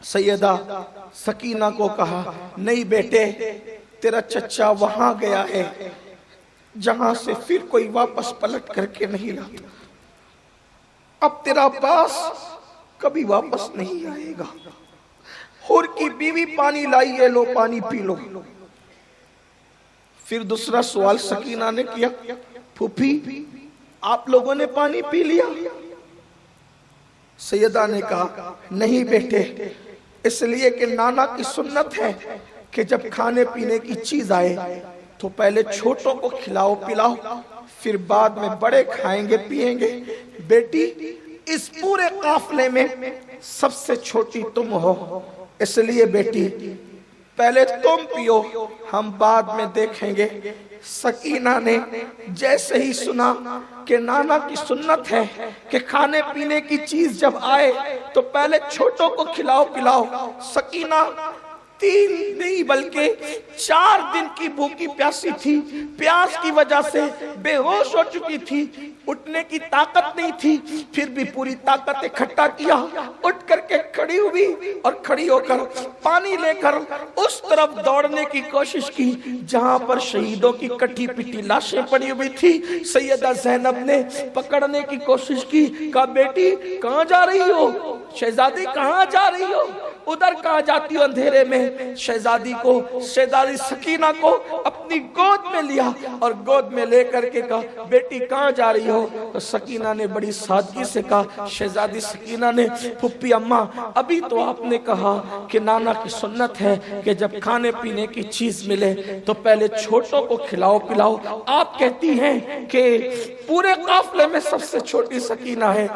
سیدہ سکینہ کو کہا نہیں بیٹے، تیرا چچا وہاں گیا ہے جہاں سے پھر کوئی واپس پلٹ کر کے نہیں لاتا، اب تیرا پاس کبھی واپس نہیں آئے گا۔ حور کی بیوی پانی لائی ہے، لو پانی پی لو۔ پھر دوسرا سوال سکینہ نے کیا، پھوپھی آپ لوگوں نے پانی پی لیا؟ سیدہ نے کہا نہیں بیٹے، اس لیے کہ نانا کی سنت ہے کہ جب کھانے پینے کی چیز آئے تو پہلے چھوٹوں کو کھلاؤ پلاؤ، پھر بعد میں بڑے کھائیں گے پیئیں گے۔ بیٹی اس پورے قافلے میں سب سے چھوٹی تم ہو، اس لیے بیٹی پہلے تم پیو، ہم بعد میں دیکھیں گے۔ سکینہ نے جیسے ہی سنا کہ نانا کی سنت ہے کہ کھانے پینے کی چیز جب آئے تو پہلے چھوٹوں کو کھلاؤ پلاؤ، سکینہ 3 نہیں بلکہ 4 دن کی بھوکی پیاسی تھی، پیاس کی وجہ سے بے ہوش ہو چکی تھی، اٹھنے کی طاقت نہیں تھی، پھر بھی پوری طاقت اکٹھا کیا، اٹھ کر کے کھڑی ہوئی اور کھڑی ہو کر پانی لے کر اس طرف دوڑنے کی کوشش کی جہاں پر شہیدوں کی کٹھی پٹی لاشیں پڑی ہوئی تھی۔ سیدہ زینب نے پکڑنے کی کوشش کی، کہا بیٹی کہاں جا رہی ہو، شہزادی کہاں جا رہی ہو، ادھر کہاں جاتی ہو اندھیرے میں؟ شہزادی سکینہ کو اپنی گود میں لیا اور گود میں لے کر کے کہا بیٹی کہاں جا رہی ہو؟ تو سکینہ نے بڑی سادگی سے کہا، شہزادی سکینہ نے، پھپھی اماں ابھی تو آپ نے کہا کہ نانا کی سنت ہے کہ جب کھانے پینے کی چیز ملے تو پہلے چھوٹوں کو کھلاؤ پلاؤ، آپ کہتی ہیں کہ پورے قافلے میں سب سے چھوٹی سکینہ ہے،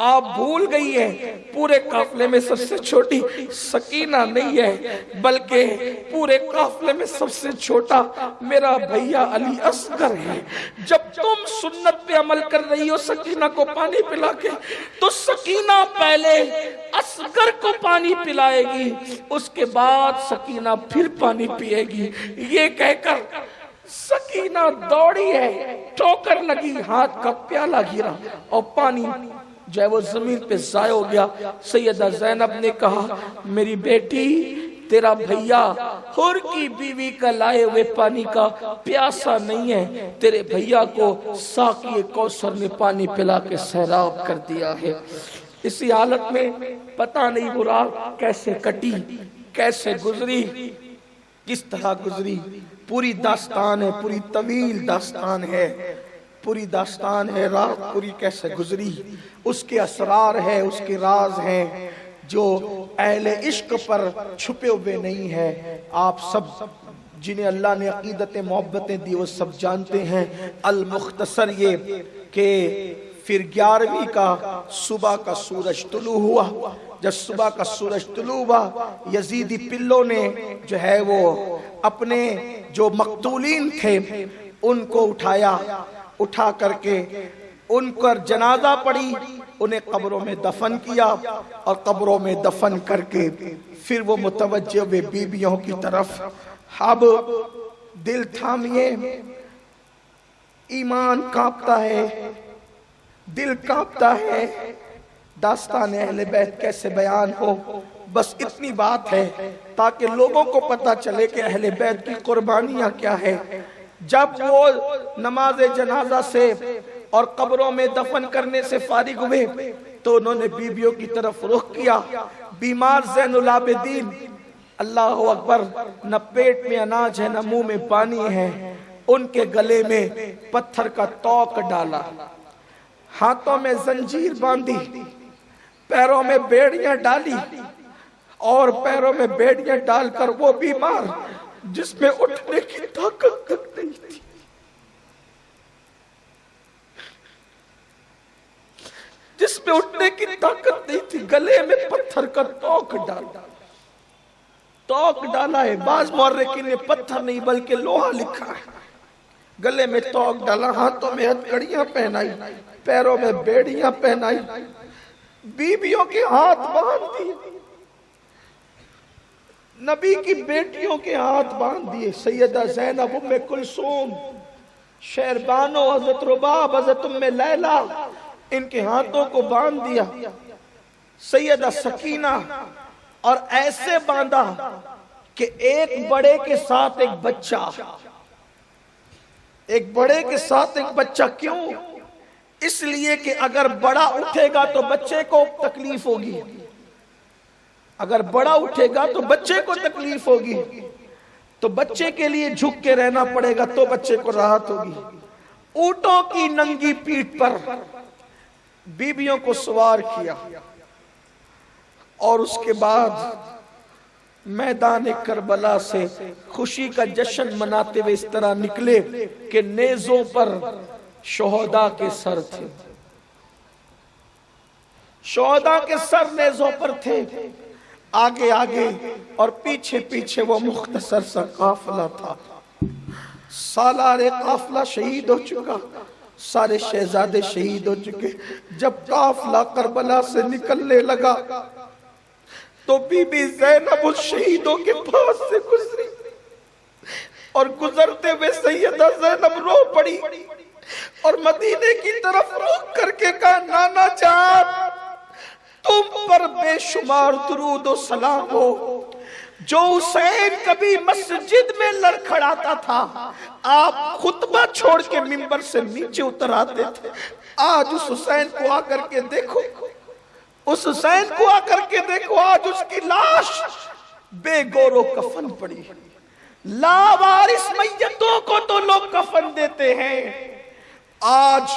آپ بھول گئی ہیں پورے قافلے میں سب سے چھوٹی سکینہ نہیں ہے بلکہ پورے قافلے میں سب سے چھوٹا میرا بھیا علی اصغر ہے۔ جب تم سنت پہ عمل کر رہی ہو سکینہ کو پانی پلا کے، تو سکینہ پہلے اصغر کو پانی پلائے گی، اس کے بعد سکینہ پھر پانی پیے گی۔ یہ کہہ کر سکینہ دوڑی ہے، ٹھوکر لگی، ہاتھ کا پیالہ گرا اور پانی جو ہے وہ زمین پہ ضائع ہو گیا۔ سیدہ زینب نے کہا میری بیٹی تیرا بھیا حور کی بیوی کا لائے ہوئے پانی کا پیاسا نہیں ہے، تیرے بھیا کو ساقی کوثر نے پانی پلا کے سیراب کر دیا ہے۔ اسی حالت میں پتہ نہیں وہ رات کیسے کٹی، کیسے گزری، کس طرح گزری، پوری داستان ہے، پوری طویل داستان ہے، پوری داستان ہے، رات پوری کیسے گزری، اس کے اسرار ہے، اس کے راز ہیں جو اہل عشق پر چھپے ہوئے نہیں ہیں۔ آپ سب جنہیں اللہ نے عقیدت محبتیں دی وہ سب جانتے ہیں۔ المختصر یہ کہ پھر 11ویں کا صبح کا سورج طلوع ہوا، جب صبح کا سورج طلوع ہوا یزیدی پلوں نے جو ہے وہ اپنے جو مقتولین تھے ان کو اٹھایا، اٹھا کر کے ان پر جنازہ پڑی، انہیں قبروں میں دفن کیا، اور قبروں میں دفن کر کے پھر وہ متوجہ ہوئے بیویوں کی طرف۔ اب دل تھامیے، ایمان کانپتا ہے، دل کانپتا ہے، داستان اہل بیت کیسے بیان ہو۔ بس اتنی بات ہے تاکہ لوگوں کو پتہ چلے کہ اہل بیت کی قربانیاں کیا ہے۔ جب وہ نماز جنازہ سے اور قبروں میں دفن کرنے سے فارغ ہوئے تو انہوں نے بیویوں کی طرف رخ کیا۔ بیمار زین العابدین، اللہ اکبر، نہ پیٹ میں اناج ہے نہ منہ میں پانی ہے، ان کے گلے میں پتھر کا توق ڈالا، ہاتھوں میں زنجیر باندھی، پیروں میں بیڑیاں ڈالی، اور پیروں میں بیڑیاں ڈال کر وہ بیمار جس میں اٹھنے کی طاقت تک نہیں تھی، جس میں اٹھنے کی طاقت نہیں تھی، گلے میں پتھر کا توق ڈالا۔ توق ڈالا ہے، بعض مورخین نے پتھر نہیں بلکہ لوہا لکھا ہے۔ گلے میں توق ڈالا، ہاتھوں میں ہتھکڑیاں پہنائی، پیروں میں بیڑیاں پہنائی، بیویوں کے ہاتھ باندھ دیے، نبی کی بیٹیوں کے ہاتھ باندھ دیے، سیدہ زینب، ام کلثوم، شہربانو، حضرت رباب، حضرت ام لیلہ، ان کے ہاتھوں کو باندھ دیا، سیدہ سکینہ، اور ایسے باندھا کہ ایک بڑے کے ساتھ ایک بچہ، ایک بڑے کے ساتھ ایک بچہ۔ کیوں؟ اس لیے کہ اگر بڑا اٹھے گا تو بچے کو تکلیف ہوگی، اگر بڑا اٹھے گا تو بچے کو تکلیف ہوگی، تو بچے کے لیے جھک کے رہنا پڑے گا تو بچے کو راحت ہوگی۔ اونٹوں کی ننگی پیٹھ پر بیویوں کو سوار کیا، اور اس کے بعد میدان کربلا سے خوشی کا جشن مناتے ہوئے اس طرح نکلے کہ نیزوں پر شہداء کے سر تھے، شہداء کے سر نیزوں پر تھے، آگے آگے اور پیچھے پیچھے وہ مختصر سا قافلہ تھا۔ سالار قافلہ شہید ہو چکا، سارے شہزادے شہید ہو چکے۔ جب قافلہ کربلا سے نکلنے لگا تو بی بی زینب اس شہیدوں کے پاس سے گزری، اور گزرتے ہوئے سیدہ زینب رو پڑی، اور مدینے کی طرف رخ کر کے کہا، نانا جان، تم پر بے شمار درود و سلام ہو۔ جو حسین کبھی مسجد میں لڑکھڑاتا تھا، آپ خطبہ چھوڑ کے منبر سے نیچے اتر آتے تھے۔ آج اس حسین کو آ کر کے دیکھو، اس حسین کو آ کر کے دیکھو، آج اس کی لاش بے گور و کفن پڑی۔ لاوارث میتوں کو تو لوگ کفن دیتے ہیں، آج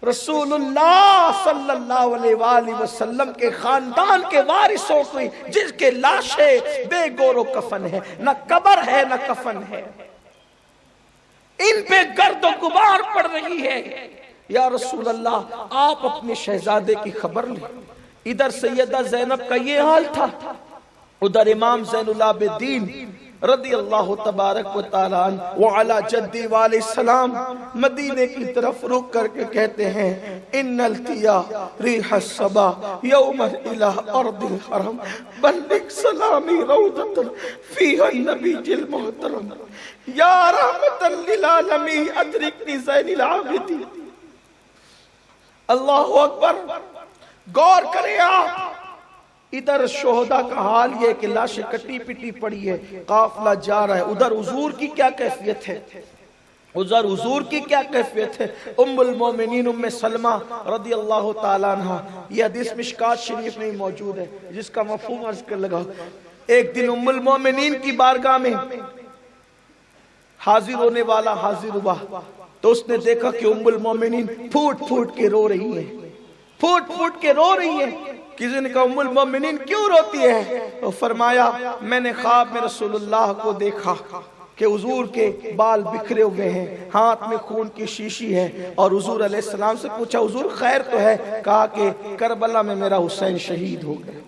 رسول اللہ صلی اللہ علیہ وآلہ وسلم کے خاندان کے وارثوں کی جس کے لاشیں بے گور و کفن ہے، نہ قبر ہے نہ کفن ہے، ان پہ گرد و غبار پڑ رہی ہے۔ یا رسول اللہ، آپ اپنے شہزادے کی خبر لیں۔ ادھر سیدہ زینب کا یہ حال تھا، ادھر امام زین العابدین رضی اللہ تبارک و تعالیٰ عنہ وعلی جدی علیہ السلام مدینے کی طرف رک کر کے کہتے ہیں، ان التیا ریح الصبا یوم الہ ارض الحرم بلغ سلامی روضۃ فیہا النبی المحترم یا رحمت للعالمین ادرکنی زین العابدین۔ اللہ اکبر، غور کریں آپ، ادھر شہداء کا حال یہ کہ لاشیں کٹی پٹی پڑی ہے، قافلہ جا رہا ہے، ادھر حضور کی کیا کیفیت ہے، ادھر حضور کی کیا کیفیت ہے۔ ام المومنین ام سلمہ رضی اللہ تعالیٰ عنہ، یہ حدیث مشکات شریف میں موجود ہے جس کا مفہوم عرض کر لگا۔ ایک دن ام المومنین کی بارگاہ میں حاضر ہونے والا حاضر ہوا تو اس نے دیکھا کہ ام المومنین پھوٹ پھوٹ کے رو رہی ہیں، پھوٹ پھوٹ کے رو رہی ہیں۔ کسی نے کہا ام المومنین کیوں روتی ہے؟ تو فرمایا، میں نے خواب میں رسول اللہ کو دیکھا کہ حضور کے بال بکھرے ہوئے ہیں، ہاتھ میں خون کی شیشی ہے، اور حضور علیہ السلام سے پوچھا حضور خیر تو ہے؟ کہا کہ کربلا میں میرا حسین شہید ہو گئے،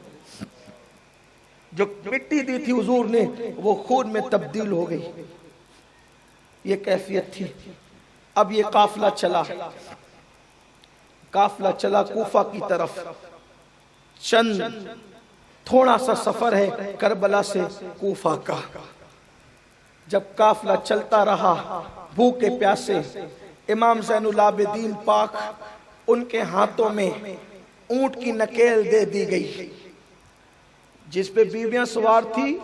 جو مٹی دی تھی حضور نے وہ خون میں تبدیل ہو گئی۔ یہ کیفیت تھی۔ اب یہ قافلہ چلا، قافلہ چلا کوفہ کی طرف. چند تھوڑا سا سفر ہے کربلا سے کوفہ کا. جب قافلہ چلتا رہا بھوکے پیاسے، امام زین العابدین پاک ان کے ہاتھوں میں اونٹ کی نکیل دے دی گئی. جس پہ بیویاں سوار تھی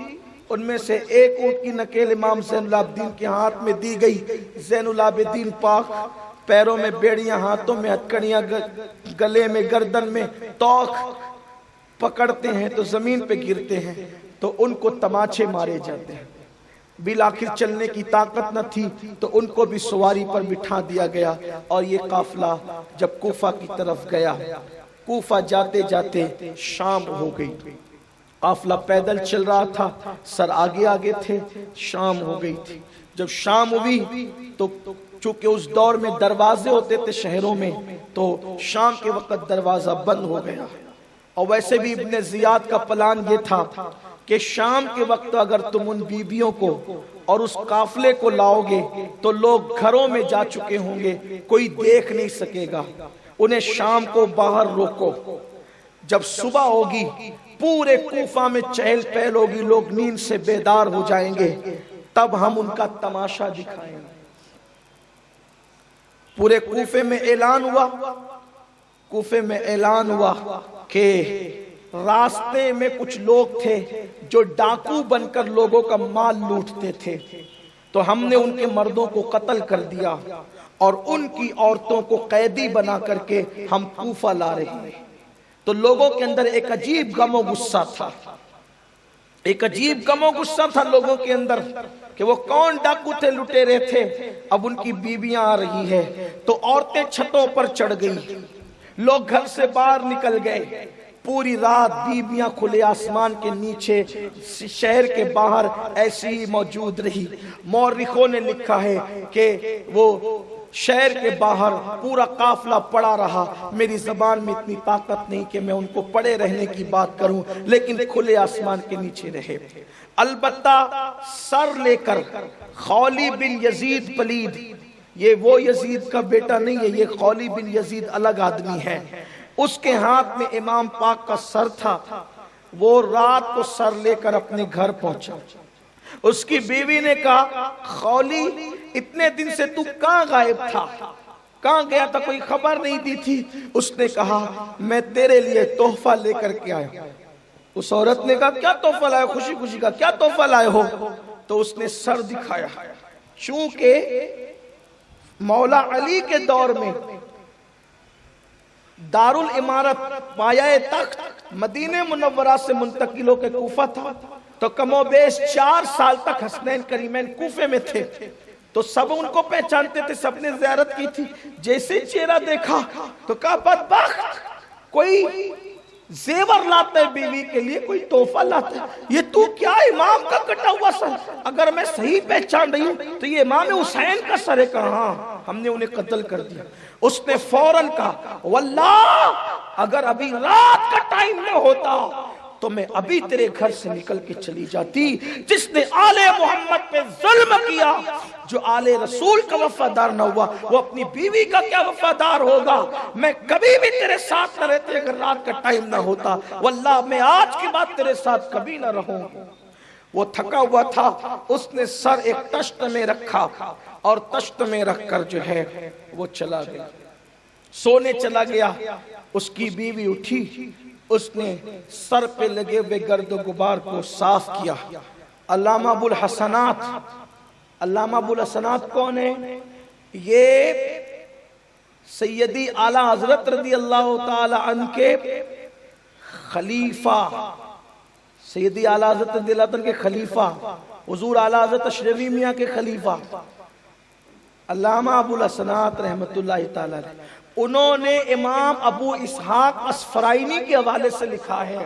ان میں سے ایک اونٹ کی نکیل امام زین العابدین کے ہاتھ میں دی گئی. زین العابدین پاک پیروں میں بیڑیاں، ہاتھوں میں ہتکڑیاں، گلے میں، گردن میں توق پکڑتے ہیں تو زمین پہ گرتے ہیں تو ان کو تماچے مارے جاتے ہیں. بالآخر چلنے کی طاقت نہ تھی تو ان کو بھی سواری پر بٹھا دیا گیا. اور یہ قافلہ جب کوفہ کی طرف گیا، کوفہ جاتے جاتے شام ہو گئی. قافلہ پیدل چل رہا تھا، سر آگے آگے تھے، شام ہو گئی تھی. جب شام ہوئی تو چونکہ اس دور میں دروازے ہوتے تھے شہروں میں، تو شام کے وقت دروازہ بند ہو گیا. اور ویسے بھی ابن زیاد کا پلان یہ تھا کہ شام کے وقت اگر تم ان بیبیوں کو اور اس قافلے کو لاؤ گے تو لوگ گھروں میں جا چکے ہوں گے، کوئی دیکھ نہیں سکے گا. انہیں شام کو باہر روکو. جب صبح ہوگی پورے کوفہ میں چہل پہل ہوگی، لوگ نیند سے بیدار ہو جائیں گے، تب ہم ان کا تماشا دکھائیں گے. پورے کوفے میں اعلان ہوا کہ راستے میں کچھ لوگ تھے جو ڈاکو بن کر لوگوں کا مال لوٹتے تھے، تو ہم نے ان کے مردوں کو قتل کر دیا اور ان کی عورتوں کو قیدی بنا کر کے ہم کوفہ لا رہے ہیں. تو لوگوں کے اندر ایک عجیب غم و غصہ تھا، ایک عجیب غم و غصہ تھا لوگوں کے اندر کہ وہ کون ڈاکو تھے، لٹیرے تھے. اب ان کی بیویاں آ رہی ہے تو عورتیں چھتوں پر چڑھ گئی، لوگ گھر سے باہر نکل گئے. پوری رات بیویاں کھلے آسمان کے نیچے شہر کے باہر ایسی ہی موجود رہی. مورخوں نے لکھا ہے کہ وہ شہر کے باہر پورا قافلہ پڑا رہا. میری زبان میں اتنی طاقت نہیں کہ میں ان کو پڑے رہنے کی بات کروں، لیکن کھلے آسمان کے نیچے رہے. البتہ سر لے کر خولی بن یزید پلید، یہ وہ یزید کا بیٹا نہیں ہے، یہ خولی بن یزید الگ آدمی ہے. اس کے ہاتھ میں امام پاک کا سر تھا. وہ رات کو سر لے کر اپنے گھر پہنچا. اس کی بیوی نے کہا، خولی اتنے دن سے تو کہاں غائب تھا، کہاں گیا تھا، کوئی خبر نہیں دی تھی. اس نے کہا میں تیرے لیے تحفہ لے کر کے آیا. اس عورت نے کہا کیا تحفہ لائے، خوشی خوشی کا کیا تحفہ لائے ہو؟ تو اس نے سر دکھایا. چونکہ مولا علی کے دور میں دارالامارت پایہ تخت مدینہ منورہ سے منتقل ہو کے کوفہ تھا، تو کم و بیش 4 سال تک حسنین کریمین کوفے میں تھے. تو سب ان کو پہچانتے تھے، سب نے زیارت کی تھی. جیسے چہرہ دیکھا تو کہا بدبخت، کوئی زیور لاتا ہے بیوی کے لیے، کوئی تحفہ لاتا ہے، یہ تو کیا امام کا کٹا ہوا سر؟ اگر میں صحیح پہچان رہی ہوں تو یہ امام حسین کا سر ہے. کہاں ہم نے انہیں قتل کر دیا. اس نے فوراً کہا واللہ اگر ابھی رات کا ٹائم نہ ہوتا تو میں ابھی تیرے گھر سے نکل کے چلی جاتی. جس نے آل محمد پہ ظلم کیا، جو آل رسول کا وفادار نہ ہوا، وہ اپنی بیوی کا کیا وفادار ہوگا؟ میں کبھی بھی تیرے ساتھ نہ رہتے اگر رات کا ٹائم نہ ہوتا. واللہ میں آج کے بعد تیرے ساتھ کبھی نہ رہوں. وہ تھکا ہوا تھا، اس نے سر ایک تشت میں رکھا اور تشت میں رکھ کر جو ہے وہ چلا گیا، سونے چلا گیا. اس کی بیوی اٹھی، اس نے سر پہ لگے ہوئے گرد و غبار کو صاف کیا. علامہ ابو الحسنات، علامہ ابو الحسنات کون ہے؟ یہ سیدی اعلی حضرت رضی اللہ تعالی عنہ کے خلیفہ، سیدی اعلی حضرت رضی اللہ عنہ کے خلیفہ، حضور اعلی حضرت اشرفی میاں کے خلیفہ علامہ ابو الحسنات رحمت اللہ تعالی علیہ. انہوں نے امام ابو اسحاق اسفرائینی کے حوالے سے لکھا ہے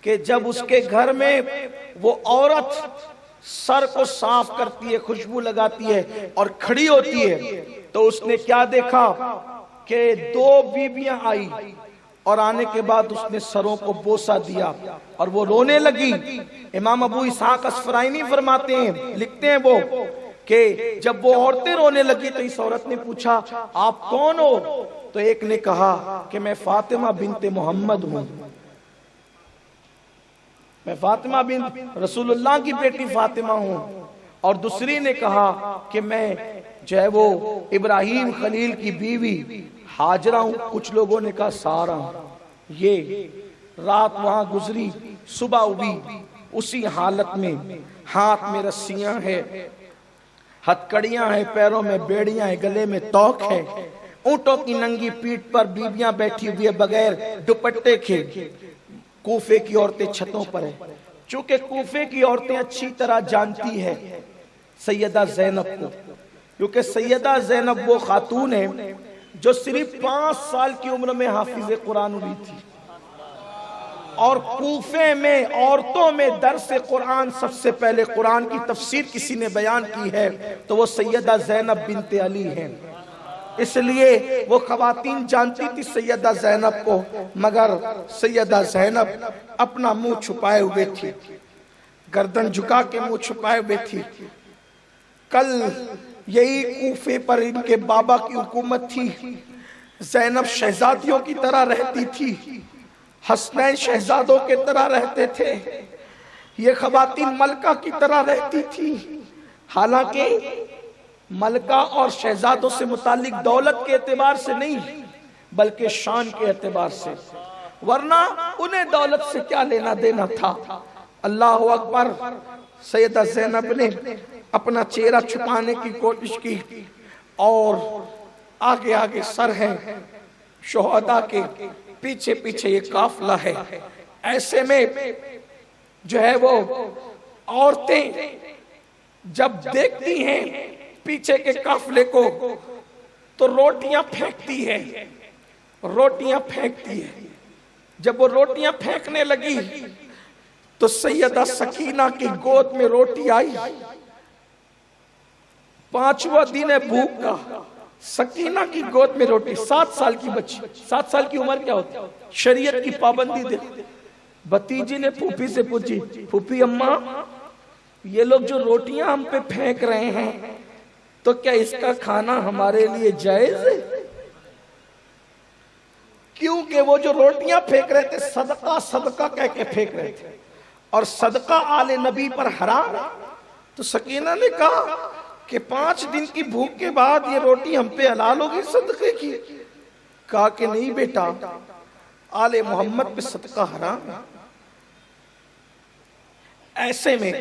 کہ جب اس کے گھر میں وہ عورت سر کو صاف کرتی ہے، خوشبو لگاتی ہے اور کھڑی ہوتی ہے، تو اس نے کیا دیکھا کہ 2 بیویاں آئی اور آنے کے بعد اس نے سروں کو بوسہ دیا اور وہ رونے لگی. امام ابو اسحاق اسفرائینی فرماتے ہیں، لکھتے ہیں وہ کہ جب وہ عورتیں رونے لگی تو اس عورت نے پوچھا آپ کون ہو؟ تو ایک نے کہا کہ میں فاطمہ بنت محمد ہوں، میں فاطمہ بنت رسول اللہ کی بیٹی فاطمہ ہوں، اور دوسری نے کہا کہ میں جو ہے وہ ابراہیم خلیل کی بیوی ہاجرہ ہوں۔ کچھ لوگوں نے کہا سارا۔ یہ رات وہاں گزری، صبح ہوئی، اسی حالت میں ہاتھ میں رسیاں ہیں، ہتھکڑیاں ہیں، پیروں میں بیڑیاں ہیں، گلے میں توق ہے، اونٹوں کی ننگی پیٹھ پر بیویاں بیٹھی ہوئی بغیر دوپٹے کے۔ کوفے کی عورتیں چھتوں پر ہیں، چونکہ کوفے کی عورتیں اچھی طرح جانتی ہے سیدہ زینب کو، کیونکہ سیدہ زینب وہ خاتون ہے جو صرف 5 سال کی عمر میں حافظ قرآن ہوئی تھی، اور کوفے میں عورتوں میں درس قرآن سب سے پہلے قرآن کی تفسیر کسی نے بیان کی ہے تو وہ سیدہ زینب بنت علی ہیں۔ اس لیے وہ خواتین جانتی تھی سیدہ زینب کو، مگر سیدہ زینب اپنا منہ چھپائے ہوئے تھی، گردن جھکا کے منہ چھپائے ہوئے تھی۔ کل یہی کوفے پر ان کے بابا کی حکومت تھی، زینب شہزادیوں کی طرح رہتی تھی، حسنین شہزادوں کی طرح رہتے تھے، یہ خواتین ملکہ کی طرح رہتی تھی، حالانکہ ملکہ اور شہزادوں سے متعلق دولت کے اعتبار سے نہیں بلکہ شان کے اعتبار سے، ورنہ انہیں دولت سے کیا لینا دینا تھا۔ اللہ اکبر۔ سیدہ زینب نے اپنا چہرہ چھپانے کی کوشش کی، اور آگے آگے سر ہے شہداء کے، پیچھے پیچھے یہ قافلہ ہے۔ ایسے میں جو ہے وہ عورتیں جب دیکھتی ہیں پیچھے کے قافلے کو تو روٹیاں پھینکتی ہے، روٹیاں پھینکتی ہے۔ جب وہ روٹیاں پھینکنے لگی تو سیدہ سکینہ کی گود میں روٹی آئی۔ 5واں دن ہے بھوک کا، سکینہ کی گود میں روٹی، 7 سال کی بچی، 7 سال کی عمر کیا ہوتی ہے؟ شریعت کی پابندی دے۔ بھتیجی نے پھوپھی سے پوچھی، پھوپھی اماں یہ لوگ جو روٹیاں ہم پہ پھینک رہے ہیں تو کیا اس کا کھانا ہمارے لیے جائز ہے؟ کیونکہ وہ جو روٹیاں پھینک رہے تھے صدقہ صدقہ کہہ کے پھینک رہے تھے، اور صدقہ آل نبی پر حرام۔ تو سکینہ نے کہا کہ 5 دن کی بھوک کے بعد یہ روٹی ہم پہ حلال ہوگی صدقے کی؟ کہا کہ نہیں بیٹا، آل محمد پہ صدقہ حرام ہے۔ ایسے میں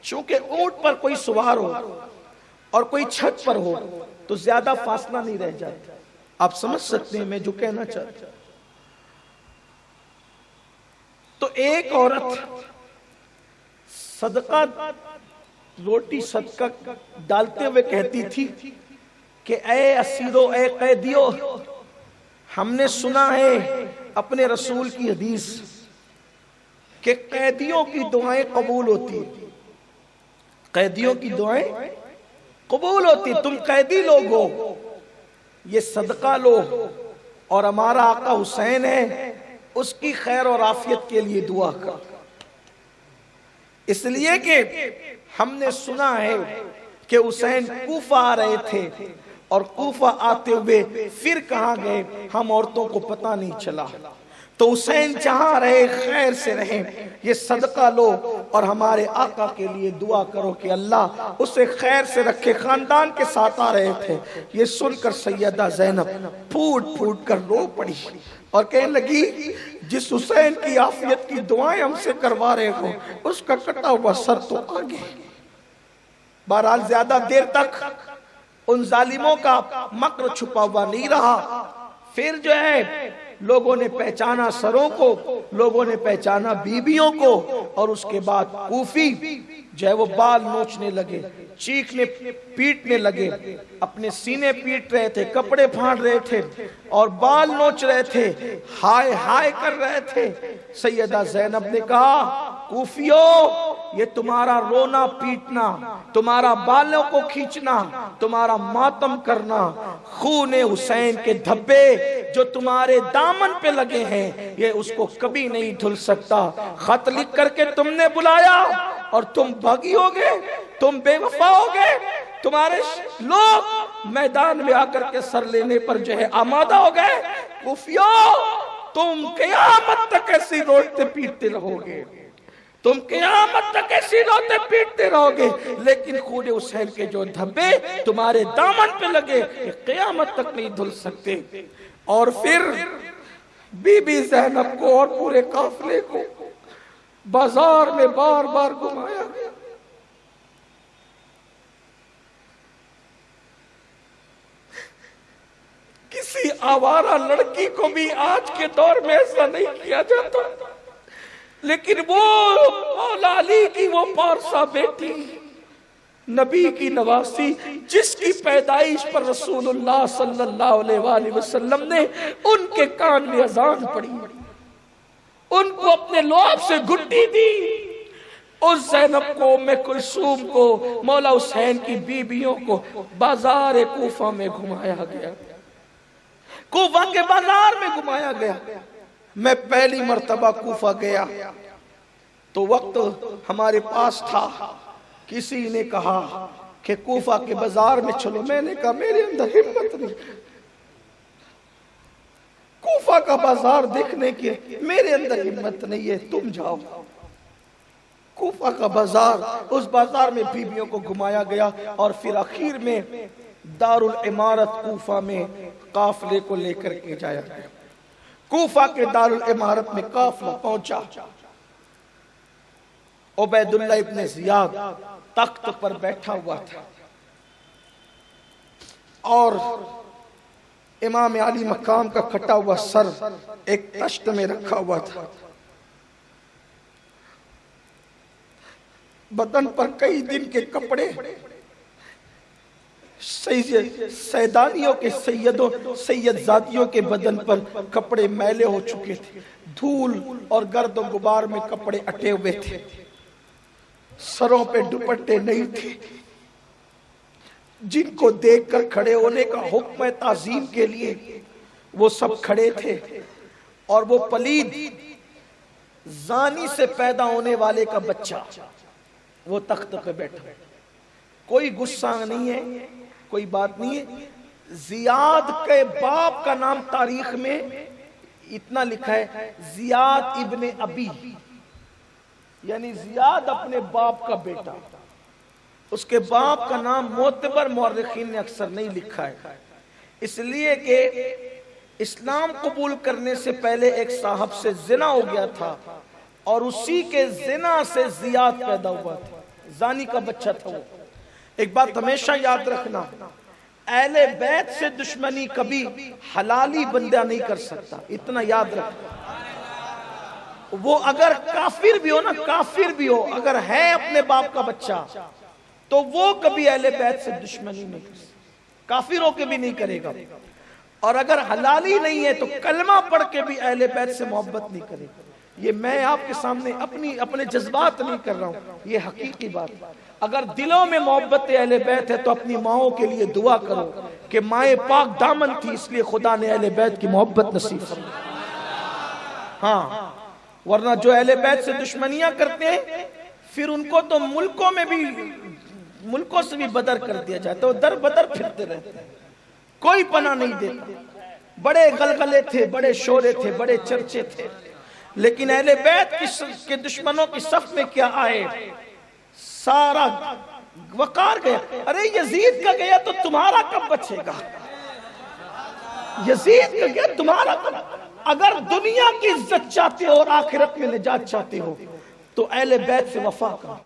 چونکہ اونٹ پر کوئی سوار ہو اور کوئی چھت پر ہو تو زیادہ فاصلہ نہیں رہ جاتا۔ آپ سمجھ سکتے ہیں میں جو کہنا چاہتا ہوں۔ تو ایک عورت صدقہ روٹی صدقہ ڈالتے ہوئے کہتی تھی کہ اے اسیرو، اے قیدیو، ہم نے سنا ہے اپنے رسول کی حدیث کہ قیدیوں کی دعائیں قبول ہوتی، قیدیوں کی دعائیں قبول ہوتی، تم قیدی لوگ ہو، یہ صدقہ لو، اور ہمارا آقا حسین ہے اس کی خیر اور عافیت کے لیے دعا کر۔ اس لیے کہ ہم نے سنا ہے کہ حسین کوفہ آ رہے تھے، اور کوفہ آتے ہوئے پھر کہاں گئے ہم عورتوں کو پتہ نہیں چلا، تو حسین جہاں رہے خیر سے رہیں، یہ صدقہ لو اور ہمارے آقا کے لیے دعا کرو کہ اللہ اسے خیر سے رکھے۔ خاندان کے ساتھ آ رہے تھے، یہ سن کر سیدہ زینب پھوٹ پھوٹ کر رو پڑی اور کہنے لگی جس حسین کی عافیت کی دعائیں ہم سے کروا رہے ہو اس کا کٹا ہوا سر تو آگے۔ بہرحال زیادہ دیر تک ان ظالموں کا مکر چھپا ہوا نہیں رہا، پھر جو ہے لوگوں نے پہچانا سروں کو، لوگوں نے پہچانا بیویوں کو، اور اس کے بعد کوفی جو ہے وہ بال نوچنے لگے، چیخنے پیٹنے لگے، اپنے سینے پیٹ رہے تھے، کپڑے پھاڑ رہے تھے اور بال نوچ رہے تھے، ہائے ہائے کر رہے تھے۔ سیدہ زینب نے کہا کوفیو، یہ تمہارا رونا پیٹنا، تمہارا بالوں کو کھینچنا، تمہارا ماتم کرنا، خون حسین کے دھبے جو تمہارے دامن پہ لگے ہیں یہ اس کو کبھی نہیں دھل سکتا۔ خط لکھ کر کے تم نے بلایا اور تم بھاگی ہوگے، تم بے وفا ہوگے، تمہارے لوگ میدان میں آ کر کے سر لینے پر جو ہے آمادہ ہو گئے. کوفیو تم قیامت تک ایسی روتے پیٹتے رہو گے, تم قیامت تک ایسی روتے پیٹتے رہو گے, لیکن خون حسین کے جو دھبے تمہارے دامن پہ لگے قیامت تک نہیں دھل سکتے. اور پھر بی بی زینب کو اور پورے قافلے کو بازار میں بار بار گھمایا گیا. کسی آوارہ لڑکی کو بھی آج کے دور میں ایسا نہیں کیا جاتا, لیکن وہ مولا علی کی وہ پارسا بیٹی, نبی کی نواسی, جس کی پیدائش پر رسول اللہ صلی اللہ علیہ وآلہ وسلم نے ان کے کان میں اذان پڑھی, ان کو اپنے لعاب سے گھٹی دی, اس زینب کو, ام کلثوم کو, مولا حسین کی بیویوں کو بازار کوفہ میں گھمایا گیا, کوفہ کے بازار میں گھمایا گیا. میں پہلی مرتبہ کوفہ گیا تو وقت ہمارے پاس تھا, کسی نے کہا کہ کوفہ کے بازار میں چلو, میں نے کہا میرے اندر ہمت نہیں, کوفہ کا بازار دیکھنے کی میرے اندر ہمت نہیں ہے, تم جاؤ. کوفہ کا بازار, اس بازار میں بیویوں کو گھمایا گیا اور پھر آخر میں دارالعمارت کوفہ میں قافلے کو لے کر کے جایا گیا. کوفہ کے دارالعمارت میں قافلہ پہنچا, عبید اللہ ابن زیاد تخت پر بیٹھا ہوا تھا اور امام علی مقام کا کٹا ہوا سر ایک تشت میں رکھا ہوا تھا. بدن پر کئی دن کے کپڑے, سیدانیوں کے سید زادیوں کے بدن پر کپڑے میلے ہو چکے تھے, دھول اور گرد و غبار میں کپڑے اٹے ہوئے تھے, سروں پہ دوپٹے نہیں تھے. جن کو دیکھ کر کھڑے ہونے کا حکم تعظیم کے لیے وہ سب کھڑے تھے, اور وہ پلید زانی سے پیدا ہونے والے کا بچہ وہ تخت پہ بیٹھا. کوئی غصہ نہیں ہے, کوئی بات نہیں ہے. زیاد کے باپ کا نام تاریخ میں اتنا لکھا ہے, زیاد ابن ابی, یعنی زیاد اپنے باپ کا بیٹا. اس کے باپ کا نام معتبر مورخین نے اکثر نہیں لکھا ہے, اس لیے کہ اسلام قبول کرنے سے پہلے ایک صاحب سے زنا ہو گیا تھا اور اسی کے زنا سے زیاد پیدا ہوا تھا, زانی کا بچہ تھا وہ. ایک بات ہمیشہ یاد رکھنا, اہل بیت سے دشمنی کبھی حلالی بندہ نہیں کر سکتا, اتنا یاد رکھنا. وہ اگر کافر بھی ہو نا, کافر بھی ہو, اگر ہے اپنے باپ کا بچہ تو وہ کبھی اہل بیت سے دشمنی نہیں کر سکتا, کافروں کے بھی نہیں کرے گا. اور اگر حلالی نہیں ہے تو کلمہ پڑھ کے بھی اہل بیت سے محبت نہیں کرے گا. یہ میں آپ کے سامنے اپنے جذبات نہیں کر رہا ہوں, یہ حقیقی بات. اگر دلوں میں محبت اہل بیت ہے تو اپنی ماؤں کے لیے دعا کرو کہ مائیں پاک دامن تھی, اس لیے خدا نے اہل بیت کی محبت نصیب فرمائی. ہاں, ورنہ جو اہل بیت سے دشمنیاں کرتے ہیں پھر ان کو تو ملکوں سے بھی بدر کر دیا جاتا ہے, وہ در بدر پھرتے رہتے ہیں, کوئی پناہ نہیں دیتا. بڑے غلغلے تھے, بڑے شورے تھے, بڑے چرچے تھے, لیکن اہل بیت کے دشمنوں کی صف میں کیا آئے, سارا وقار گیا. ارے یزید کا گیا تو تمہارا کب بچے گا, یزید کا گیا تمہارا کب. اگر دنیا کی عزت چاہتے ہو اور آخرت میں نجات چاہتے ہو تو اہل بیت سے وفا کرو.